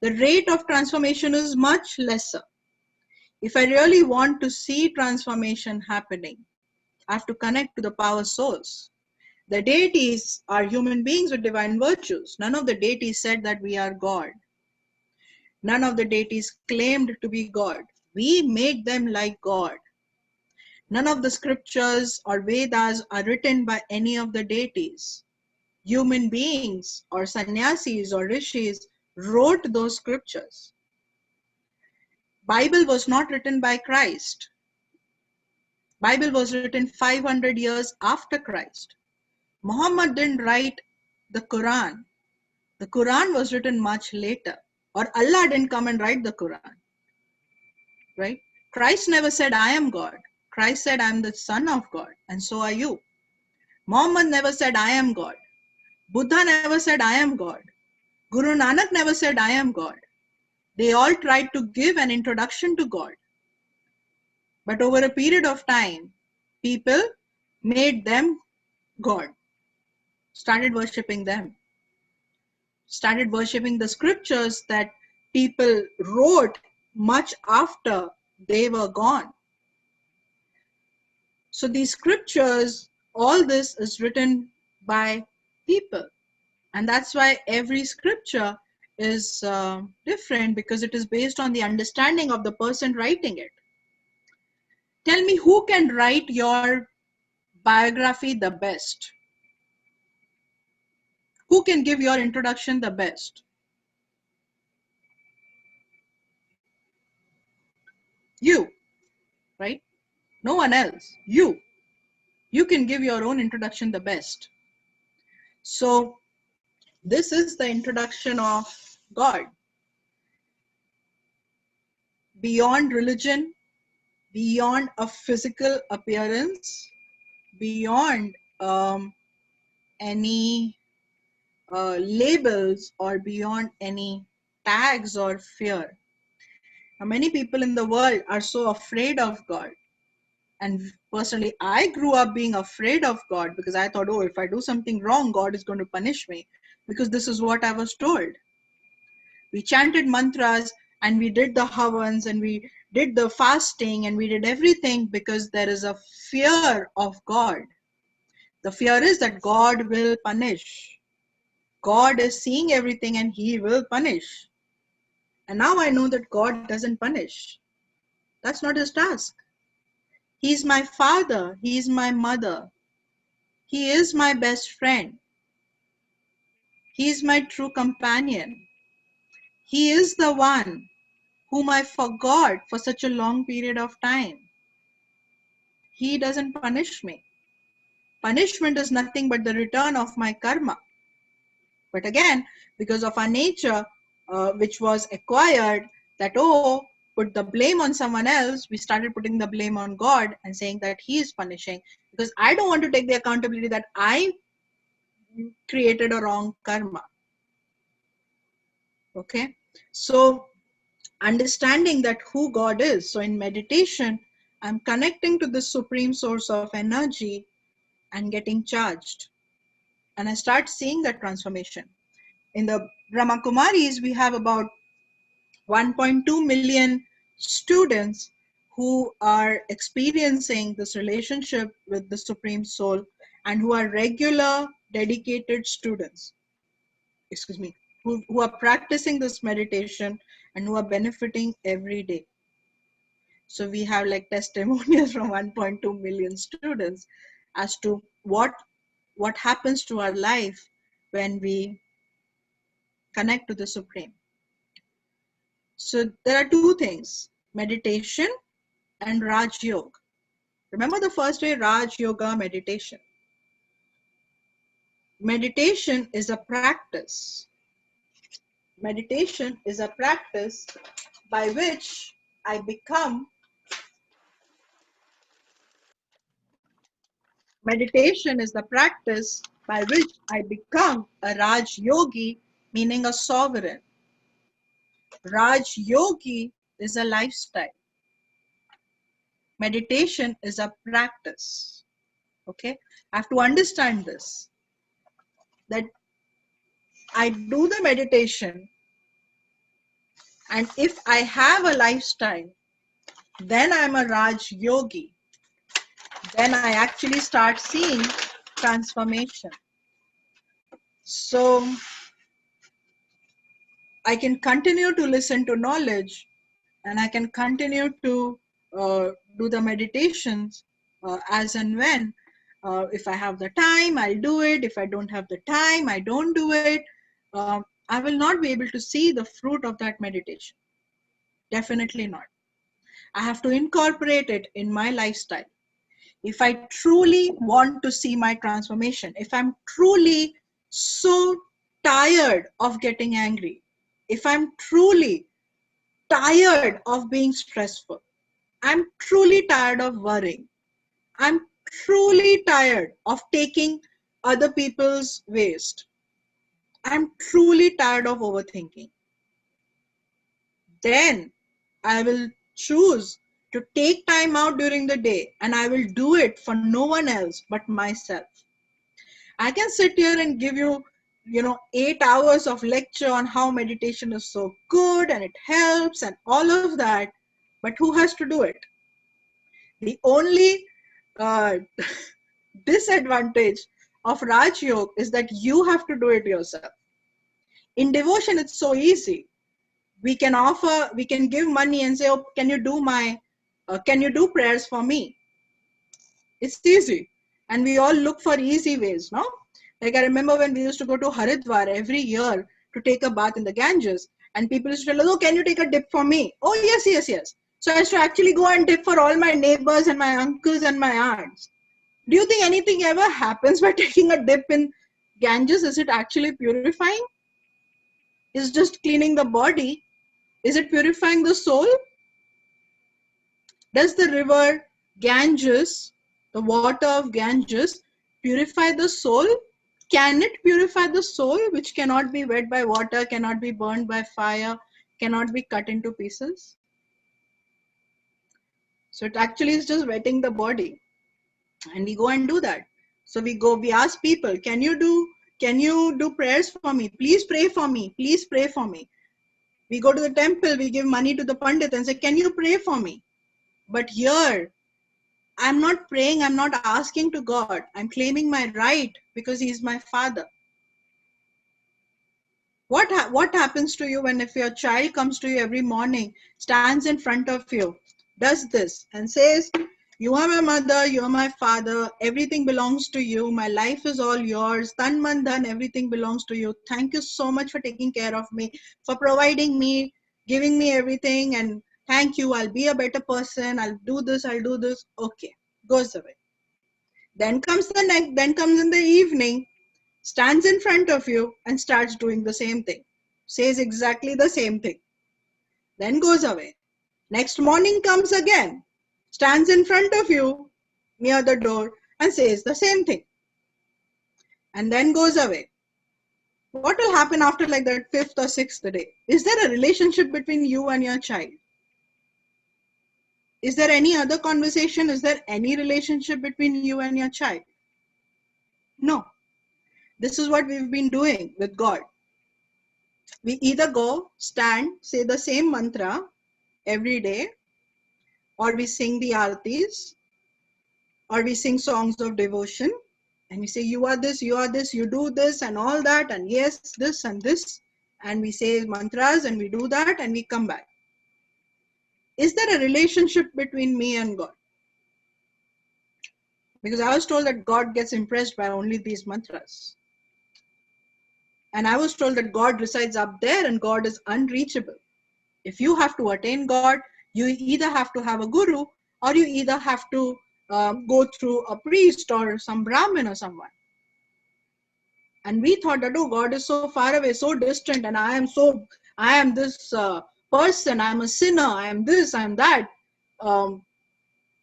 The rate of transformation is much lesser. If I really want to see transformation happening, I have to connect to the power source. The deities are human beings with divine virtues. None of the deities said that we are God. None of the deities claimed to be God. We made them like God. None of the scriptures or Vedas are written by any of the deities. Human beings or sannyasis or rishis wrote those scriptures. Bible was not written by Christ. Bible was written 500 years after Christ. Muhammad didn't write the Quran. The Quran was written much later. Or Allah didn't come and write the Quran. Right? Christ never said, I am God. Christ said, I am the Son of God, and so are you. Muhammad never said, I am God. Buddha never said, I am God. Guru Nanak never said, I am God. They all tried to give an introduction to God. But over a period of time, people made them God, started worshipping them, started worshipping the scriptures that people wrote much after they were gone. So these scriptures, all this is written by people. And that's why every scripture is different, because it is based on the understanding of the person writing it. Tell me, who can write your biography the best? Who can give your introduction the best? You, right? No one else. You can give your own introduction the best. So this is the introduction of God. Beyond religion, beyond a physical appearance, beyond any labels, or beyond any tags or fear. Now, many people in the world are so afraid of God. And personally, I grew up being afraid of God because I thought, oh, if I do something wrong, God is going to punish me, because this is what I was told. We chanted mantras and we did the havans and we did the fasting and we did everything because there is a fear of God. The fear is that God will punish. God is seeing everything and he will punish. And now I know that God doesn't punish. That's not his task. He's my father. He's my mother. He is my best friend. He is my true companion. He is the one whom I forgot for such a long period of time. He doesn't punish me. Punishment is nothing but the return of my karma. But again, because of our nature, which was acquired, that, oh, put the blame on someone else, we started putting the blame on God and saying that he is punishing, because I don't want to take the accountability that I created a wrong karma. Okay, so understanding that who God is. So in meditation, I'm connecting to the supreme source of energy and getting charged. And I start seeing that transformation. In the Brahma Kumaris, we have about 1.2 million students who are experiencing this relationship with the Supreme Soul and who are regular, dedicated students. Excuse me, who are practicing this meditation and who are benefiting every day. So we have like testimonials from 1.2 million students as to what happens to our life when we connect to the Supreme. So there are two things, meditation and Raj Yoga. Remember the first day, Raj Yoga meditation. Meditation is a practice. Meditation is a practice by which I become. Meditation is the practice by which I become a Raj Yogi, meaning a sovereign. Raj Yogi is a lifestyle. Meditation is a practice. Okay, I have to understand this, that I do the meditation, and if I have a lifestyle, then I'm a Raj Yogi. Then I actually start seeing transformation. So I can continue to listen to knowledge, and I can continue to do the meditations as and when. If I have the time, I'll do it. If I don't have the time, I don't do it. I will not be able to see the fruit of that meditation. Definitely not. I have to incorporate it in my lifestyle. If I truly want to see my transformation, if I'm truly so tired of getting angry, if I'm truly tired of being stressful, I'm truly tired of worrying, I'm truly tired of taking other people's waste, I'm truly tired of overthinking, then I will choose to take time out during the day and I will do it for no one else but myself. I can sit here and give you, 8 hours of lecture on how meditation is so good and it helps and all of that, but who has to do it? The only uh, disadvantage of Raj Yoga is that you have to do it yourself. In devotion, it's so easy. We can give money and say, oh, can you do prayers for me? It's easy. And we all look for easy ways, no? Like I remember when we used to go to Haridwar every year to take a bath in the Ganges, and people used to tell us, oh, can you take a dip for me? Oh, yes, yes, yes. So I used to actually go and dip for all my neighbors and my uncles and my aunts. Do you think anything ever happens by taking a dip in Ganges? Is it actually purifying? Is it just cleaning the body? Is it purifying the soul? Does the river Ganges, the water of Ganges, purify the soul? Can it purify the soul, which cannot be wet by water, cannot be burned by fire, cannot be cut into pieces? So it actually is just wetting the body. And we go and do that. So we ask people, can you do prayers for me? Please pray for me. Please pray for me. We go to the temple, we give money to the pandit and say, can you pray for me? But here, I'm not praying, I'm not asking to God. I'm claiming my right because He's my Father. What happens to you when if your child comes to you every morning, stands in front of you, does this and says, you are my mother, you are my father, everything belongs to you, my life is all yours, tan man dhan, everything belongs to you. Thank you so much for taking care of me, for providing me, giving me everything, and thank you, I'll be a better person, I'll do this, I'll do this. Okay, goes away. Then comes in the evening, stands in front of you and starts doing the same thing, says exactly the same thing, then goes away. Next morning comes again, stands in front of you near the door and says the same thing, and then goes away. What will happen after like that fifth or sixth day? Is there a relationship between you and your child? Is there any other conversation? Is there any relationship between you and your child? No. This is what we've been doing with God. We either go, stand, say the same mantra every day, or we sing the artis, or we sing songs of devotion, and we say, you are this, you do this, and all that, and yes, this and this, and we say mantras, and we do that, and we come back. Is there a relationship between me and God? Because I was told that God gets impressed by only these mantras. And I was told that God resides up there and God is unreachable. If you have to attain God, you either have to have a guru or you either have to go through a priest or some Brahmin or someone. And we thought that, oh, God is so far away, so distant, and I am this person, I am a sinner, I am this, I am that. Um,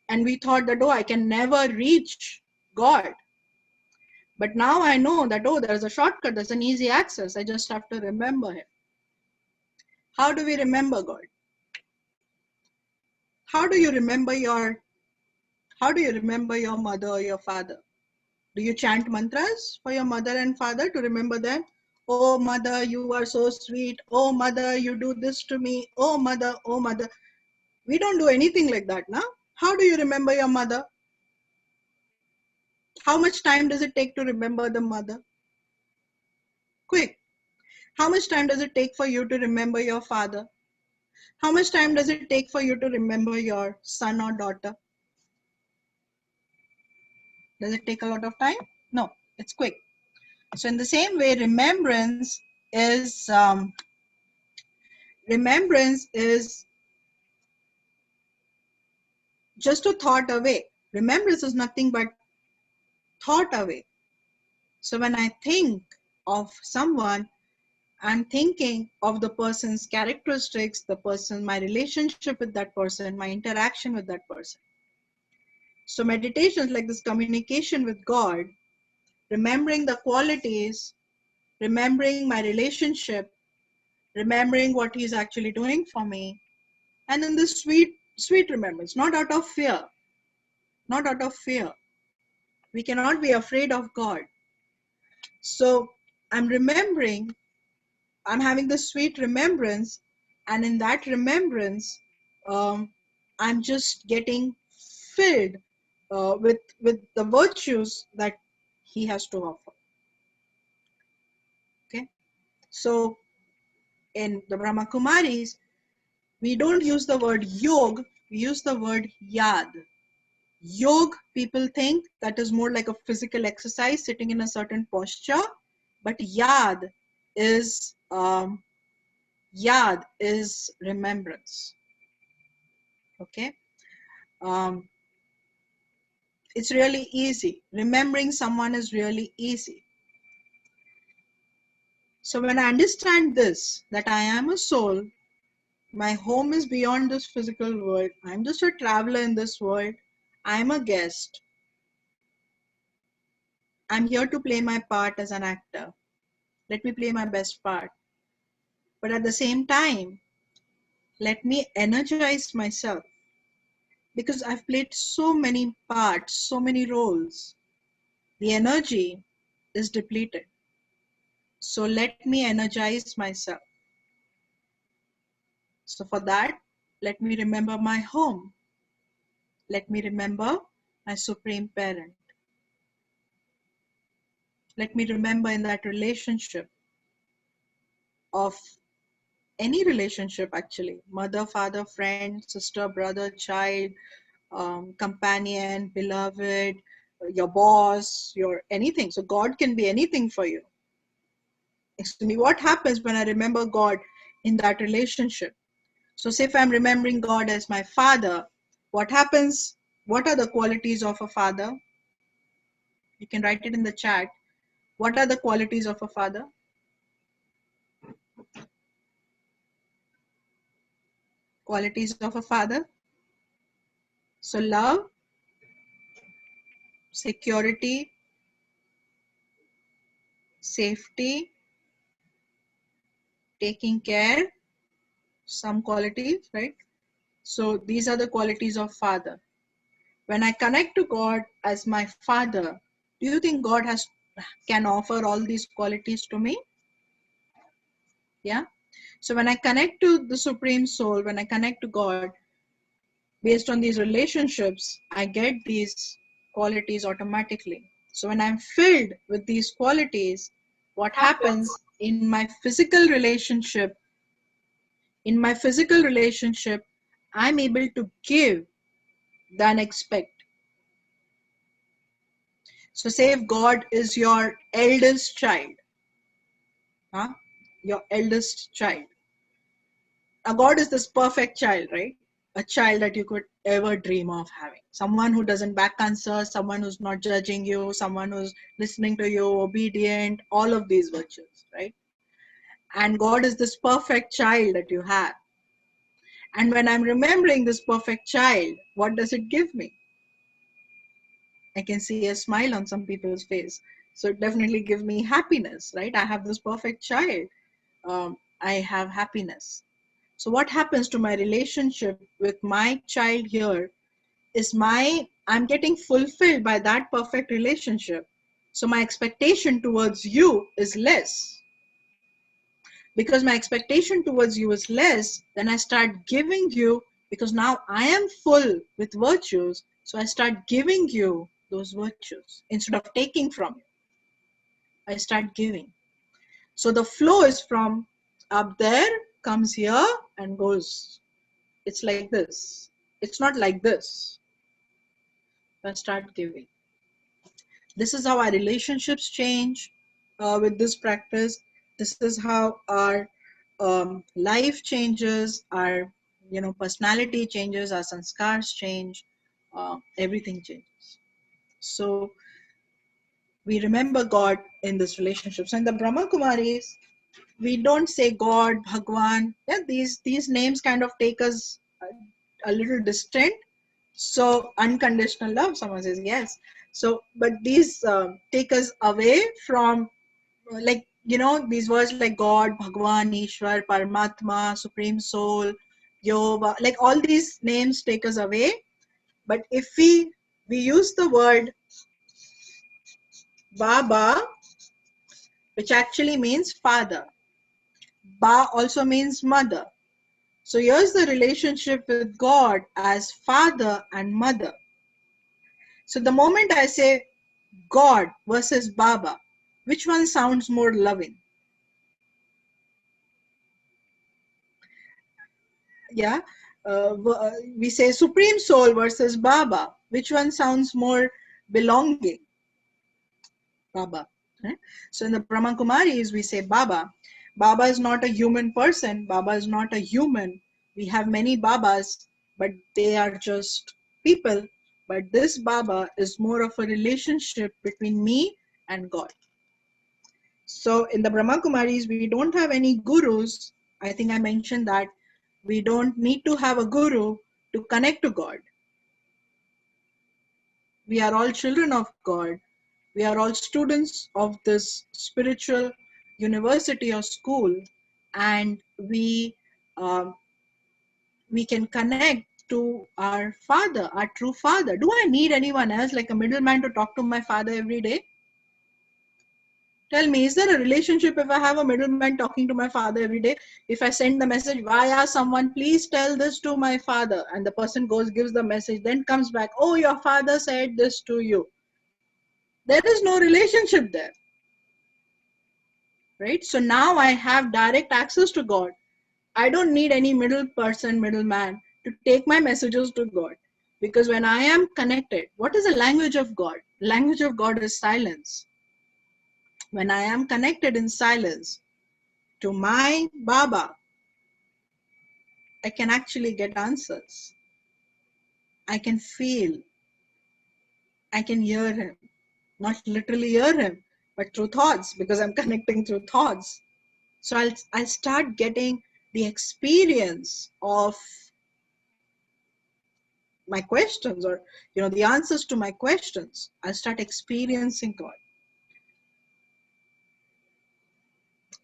and we thought that, oh, I can never reach God. But now I know that, oh, there's a shortcut, there's an easy access. I just have to remember Him. How do we remember God? How do you remember your How do you remember your mother or your father? Do you chant mantras for your mother and father to remember them? Oh mother, you are so sweet. Oh mother, you do this to me. Oh mother, oh mother. We don't do anything like that now. How do you remember your mother? How much time does it take to remember the mother? Quick. How much time does it take for you to remember your father? How much time does it take for you to remember your son or daughter? Does it take a lot of time? No, it's quick. So in the same way, remembrance is just a thought away. Remembrance is nothing but thought away. So when I think of someone, I'm thinking of the person's characteristics, my relationship with that person, my interaction with that person. So meditations like this communication with God, remembering the qualities, remembering my relationship, remembering what He's actually doing for me, and in this sweet remembrance, not out of fear, not out of fear. We cannot be afraid of God. So I'm remembering, I'm having this sweet remembrance, and in that remembrance, um, I'm just getting filled with the virtues that He has to offer. Okay, so in the Brahma Kumaris, we don't use the word yog, we use the word yad. Yog, people think that is more like a physical exercise, sitting in a certain posture, but is yad is remembrance. Okay. Um, it's really easy. Remembering someone is really easy. So when I understand this, that I am a soul, my home is beyond this physical world. I'm just a traveler in this world. I'm a guest. I'm here to play my part as an actor. Let me play my best part. But at the same time, let me energize myself because I've played so many parts, so many roles. The energy is depleted. So let me energize myself. So for that, let me remember my home. Let me remember my supreme parent. Let me remember in that relationship of any relationship actually, mother, father, friend, sister, brother, child, companion, beloved, your boss, your anything. So God can be anything for you. Excuse me, what happens when I remember God in that relationship? So say if I'm remembering God as my father, what happens? What are the qualities of a father? You can write it in the chat. What are the qualities of a father? Qualities of a father. So love, security, safety, taking care, some qualities, right? So these are the qualities of father. When I connect to God as my father, do you think God can offer all these qualities to me? Yeah. So when I connect to the supreme soul, when I connect to God, based on these relationships, I get these qualities automatically. So when I'm filled with these qualities, what happens in my physical relationship, I'm able to give than expect. So say if God is your eldest child, huh? Your eldest child. Now God is this perfect child, right? A child that you could ever dream of having. Someone who doesn't back answer, someone who's not judging you, someone who's listening to you, obedient, all of these virtues, right? And God is this perfect child that you have. And when I'm remembering this perfect child, what does it give me? I can see a smile on some people's face. So it definitely gives me happiness, right? I have this perfect child. I have happiness. So what happens to my relationship with my child here is I'm getting fulfilled by that perfect relationship. So my expectation towards you is less. Because my expectation towards you is less, then I start giving you, because now I am full with virtues, so I start giving you those virtues instead of taking from you. I start giving. So the flow is from up there, comes here and goes. It's like this. It's not like this. I start giving. This is how our relationships change with this practice. This is how our life changes, our personality changes, our sanskars change, everything changes. So we remember God in this relationship. So in the Brahma Kumaris, we don't say God, Bhagwan. Yeah, these names kind of take us a little distant. So unconditional love, someone says yes. So, but these take us away from like these words like God, Bhagwan, Ishwar, Paramatma, Supreme Soul, Yoga, like all these names take us away. But if we use the word Baba, which actually means father. Ba also means mother. So here's the relationship with God as father and mother. So the moment I say God versus Baba, which one sounds more loving? Yeah. We say Supreme Soul versus Baba. Which one sounds more belonging? Baba. Right? So in the Brahma Kumaris, we say Baba. Baba is not a human person. Baba is not a human. We have many Babas. but they are just people. But this Baba is more of a relationship between me and God. So in the Brahma Kumaris, we don't have any gurus. I think I mentioned that we don't need to have a guru to connect to God. We are all children of God. We are all students of this spiritual university or school, and um, we can connect to our Father, our true Father. Do I need anyone else like a middleman to talk to my Father every day? Tell me, is there a relationship if I have a middleman talking to my Father every day? If I send the message via someone, please tell this to my Father, and the person goes, gives the message, then comes back, oh, your Father said this to you. There is no relationship there, right? So now I have direct access to God. I don't need any middle person, middleman to take my messages to God. Because when I am connected, what is the language of God? Language of God is silence. When I am connected in silence to my Baba, I can actually get answers. I can feel, I can hear him. Not literally hear him, but through thoughts, because I'm connecting through thoughts. So I'll start getting the experience of my questions, or the answers to my questions. I'll start experiencing God.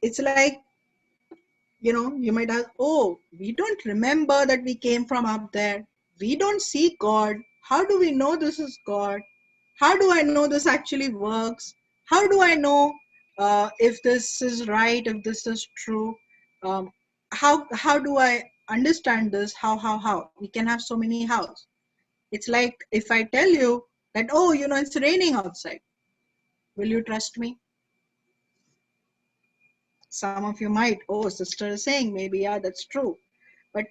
It's like, you might ask, oh, we don't remember that we came from up there. We don't see God. How do we know this is God? How do I know this actually works? How do I know if this is right, if this is true? Um, how do I understand this? How? We can have so many hows. It's like if I tell you that, oh, it's raining outside. Will you trust me? Some of you might, oh, sister is saying, maybe, yeah, that's true. But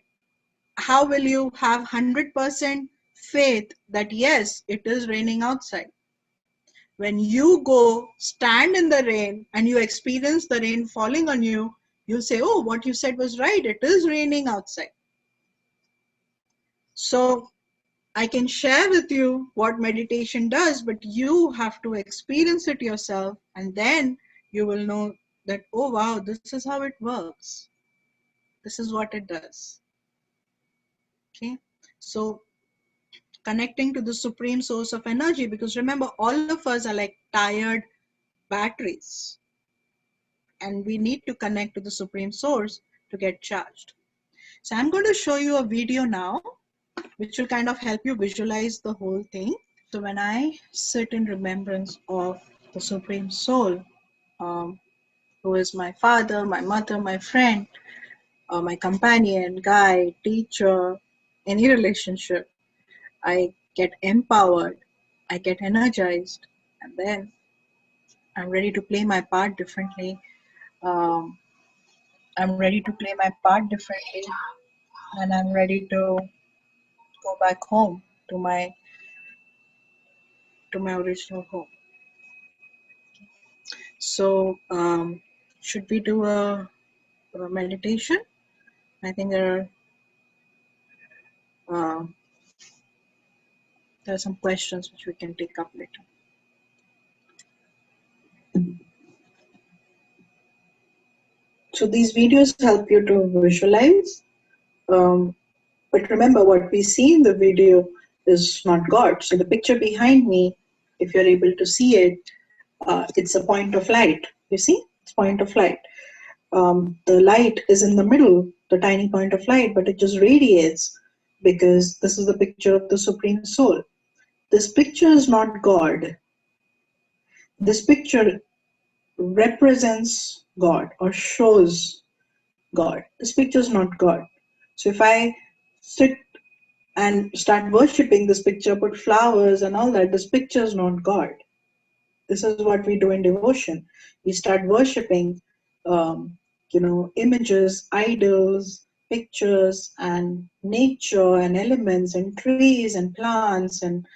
how will you have 100% faith that, yes, it is raining outside? When you go stand in the rain and you experience the rain falling on you, you'll say, oh, what you said was right. It is raining outside. So I can share with you what meditation does, but you have to experience it yourself, and then you will know that, oh, wow, this is how it works. This is what it does. Okay. So connecting to the supreme source of energy, because remember, all of us are like tired batteries, and we need to connect to the supreme source to get charged. So I'm going to show you a video now, which will kind of help you visualize the whole thing. So when I sit in remembrance of the supreme soul, um, who is my father, my mother, my friend, my companion, guide, teacher, any relationship, I get empowered, I get energized, and then I'm ready to play my part differently. Um, I'm ready to play my part differently, and I'm ready to go back home to my original home. So, should we do a meditation? I think uh, there are some questions which we can take up later. So these videos help you to visualize. Um, but remember, what we see in the video is not God. So the picture behind me, if you're able to see it, it's a point of light. You see, it's point of light. The light is in the middle, the tiny point of light, but it just radiates because this is the picture of the Supreme Soul. This picture is not God. This picture represents God or shows God. This picture is not God. So if I sit and start worshipping this picture, put flowers and all that, this picture is not God. This is what we do in devotion. We start worshipping, images, idols, pictures, and nature, and elements, and trees, and plants, and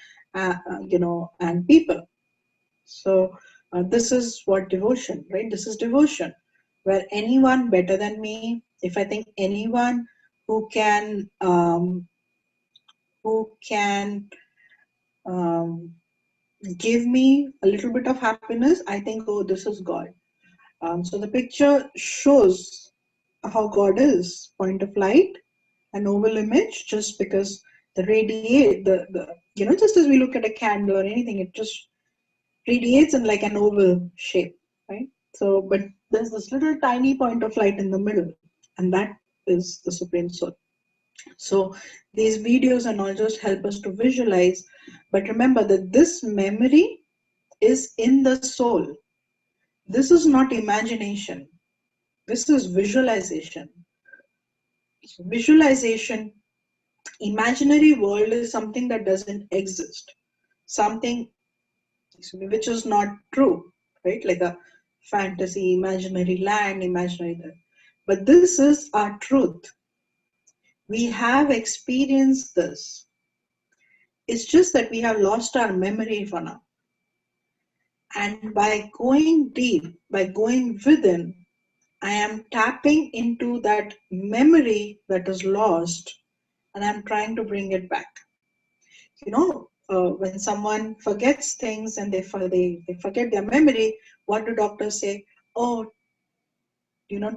people. So this is what devotion, right? This is devotion, where anyone better than me, if I think anyone who can who can um, give me a little bit of happiness, I think, oh, this is God. So the picture shows how God is point of light, an oval image, just because the radiate the just as we look at a candle or anything, it just radiates in like an oval shape, right? So, but there's this little tiny point of light in the middle, and that is the Supreme Soul. So these videos and all just help us to visualize, but remember that this memory is in the soul. This is not imagination. This is visualization. Visualization, imaginary world is something that doesn't exist. Something which is not true, right? Like a fantasy, imaginary land, imaginary that. But this is our truth. We have experienced this. It's just that we have lost our memory for now. And by going deep, by going within, I am tapping into that memory that is lost and I'm trying to bring it back. When someone forgets things and they forget their memory, what do doctors say? Oh,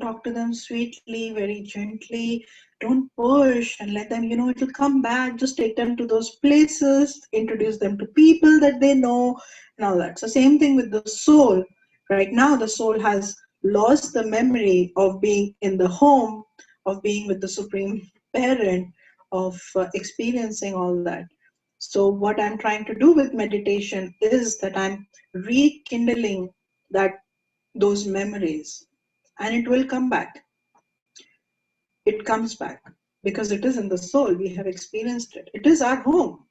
talk to them sweetly, very gently. Don't push and let them, it'll come back. Just take them to those places, introduce them to people that they know, and all that. So, same thing with the soul. Right now, the soul has lost the memory of being in the home, of being with the Supreme Parent, of experiencing all that. So, what I'm trying to do with meditation is that I'm rekindling that those memories, and it will come back. It comes back because it is in the soul. We have experienced it. It is our home.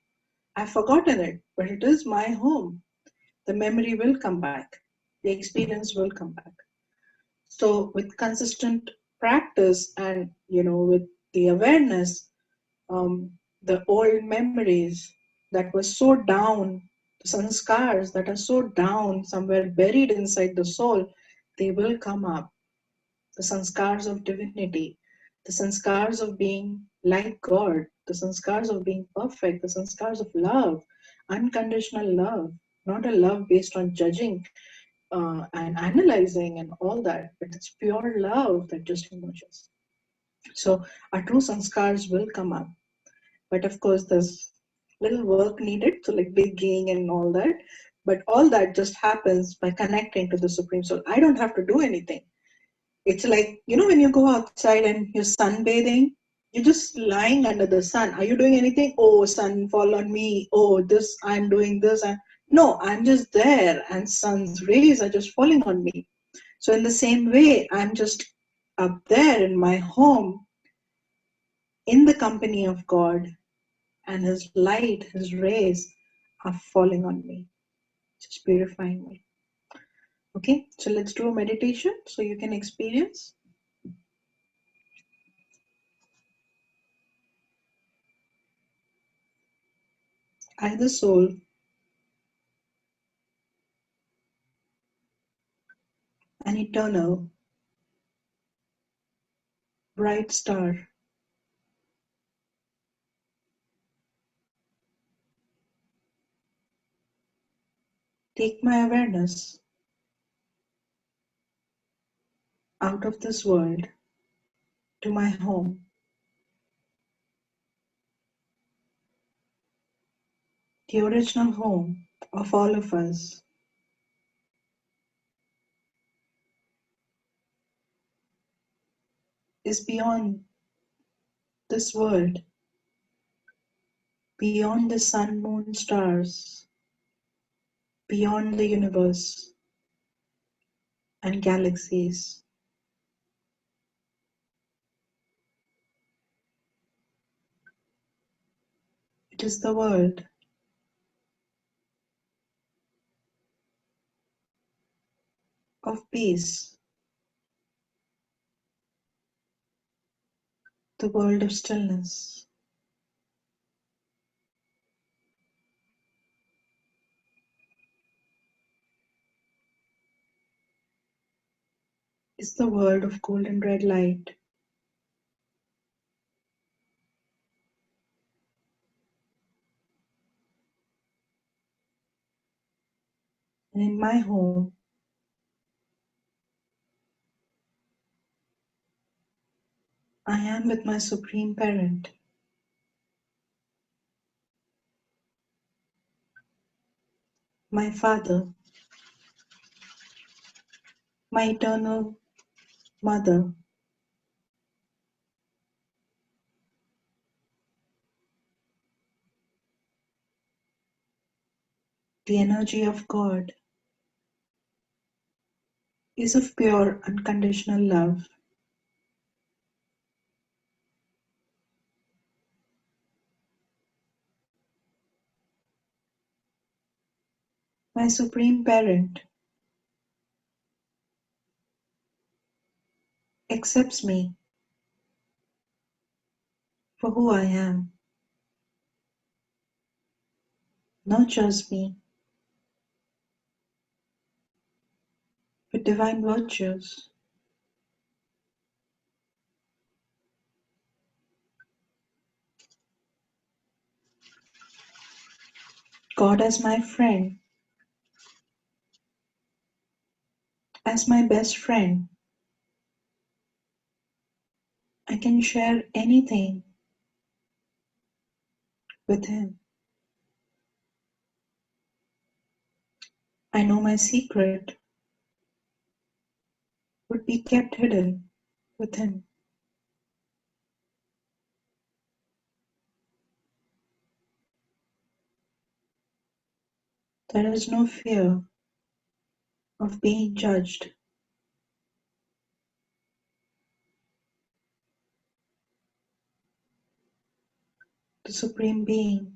I've forgotten it, but it is my home. The memory will come back. The experience will come back. So with consistent practice and with the awareness, the old memories that were so down, the sanskars that are so down, somewhere buried inside the soul, they will come up. The sanskars of divinity, the sanskars of being like God, the sanskars of being perfect, the sanskars of love, unconditional love, not a love based on judging and analyzing and all that, but it's pure love that just emerges. So our true sanskars will come up, but of course there's little work needed, so like digging and all that. But all that just happens by connecting to the Supreme Soul. I don't have to do anything. It's like, when you go outside and you're sunbathing, you're just lying under the sun. Are you doing anything? Oh, sun, fall on me. Oh, this, I'm doing this. No, I'm just there, and sun's rays are just falling on me. So, in the same way, I'm just up there in my home in the company of God, and His light, His rays are falling on me, just purifying me. Okay, so let's do a meditation so you can experience. I, the soul, an eternal, bright star, take my awareness out of this world to my home. The original home of all of us is beyond this world, beyond the sun, moon, stars, beyond the universe and galaxies. It is the world of peace, the world of stillness, is the world of golden red light, in my home, I am with my Supreme Parent, my Father, my eternal Mother, the energy of God is of pure unconditional love. My Supreme Parent accepts me for who I am, nurtures me with divine virtues. God as my friend, as my best friend, I can share anything with Him. I know my secret would be kept hidden with Him. There is no fear of being judged. The Supreme Being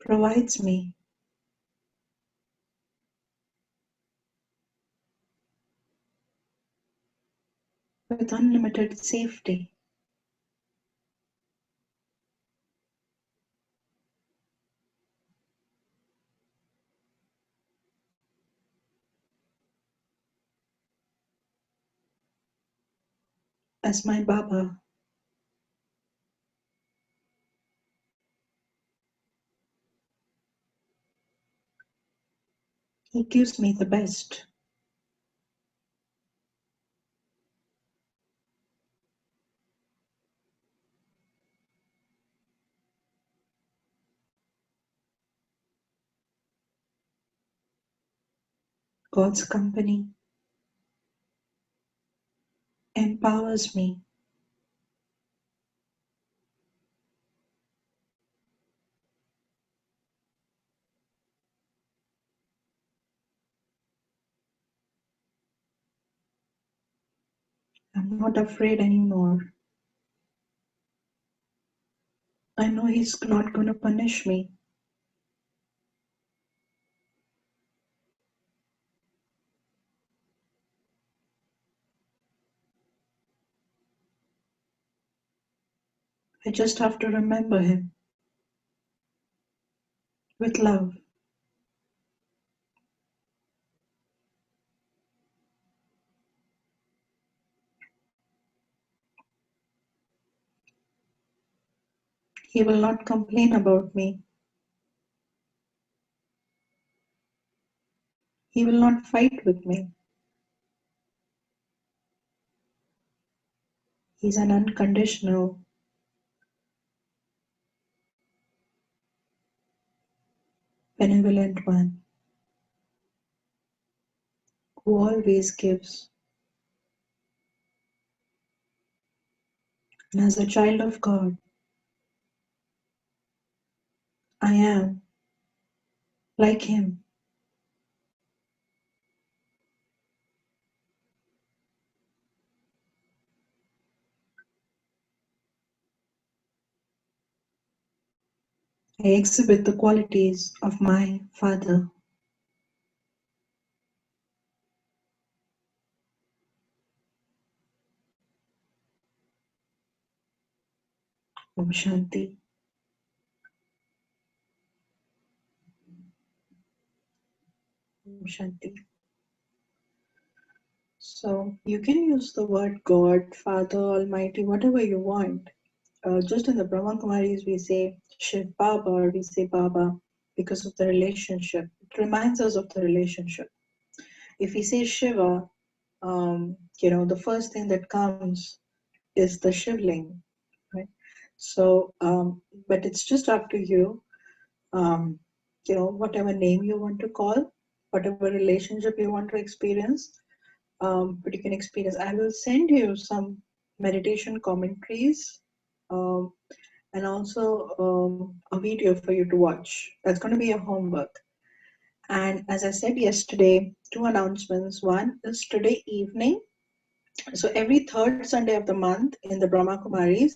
provides me with unlimited safety. As my Baba, He gives me the best. God's company empowers me. I'm not afraid anymore. I know He's not going to punish me. I just have to remember Him with love. He will not complain about me. He will not fight with me. He's an unconditional, benevolent one who always gives. And as a child of God, I am like Him. I exhibit the qualities of my Father. Om Shanti. Om Shanti. So you can use the word God, Father, Almighty, whatever you want. Just in the Brahma Kumaris, we say Shiv Baba or we say Baba because of the relationship. It reminds us of the relationship. If we say Shiva, the first thing that comes is the Shivling, right? So, but it's just up to you, um, whatever name you want to call, whatever relationship you want to experience, but you can experience. I will send you some meditation commentaries, um, and also a video for you to watch. That's going to be your homework. And as I said yesterday, two announcements. One is today evening. So every third Sunday of the month in the Brahma Kumaris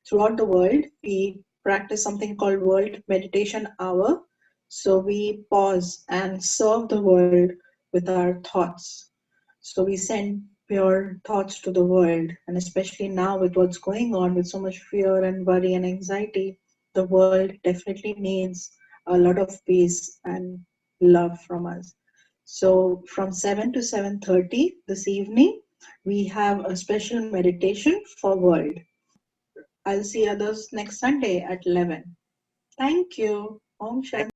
throughout the world, we practice something called World Meditation Hour. So we pause and serve the world with our thoughts. So we send pure thoughts to the world, and especially now with what's going on with so much fear and worry and anxiety, the world definitely needs a lot of peace and love from us. So from 7 to 7:30 this evening, we have a special meditation for world. I'll see others next Sunday at 11. Thank you. Om Shanti.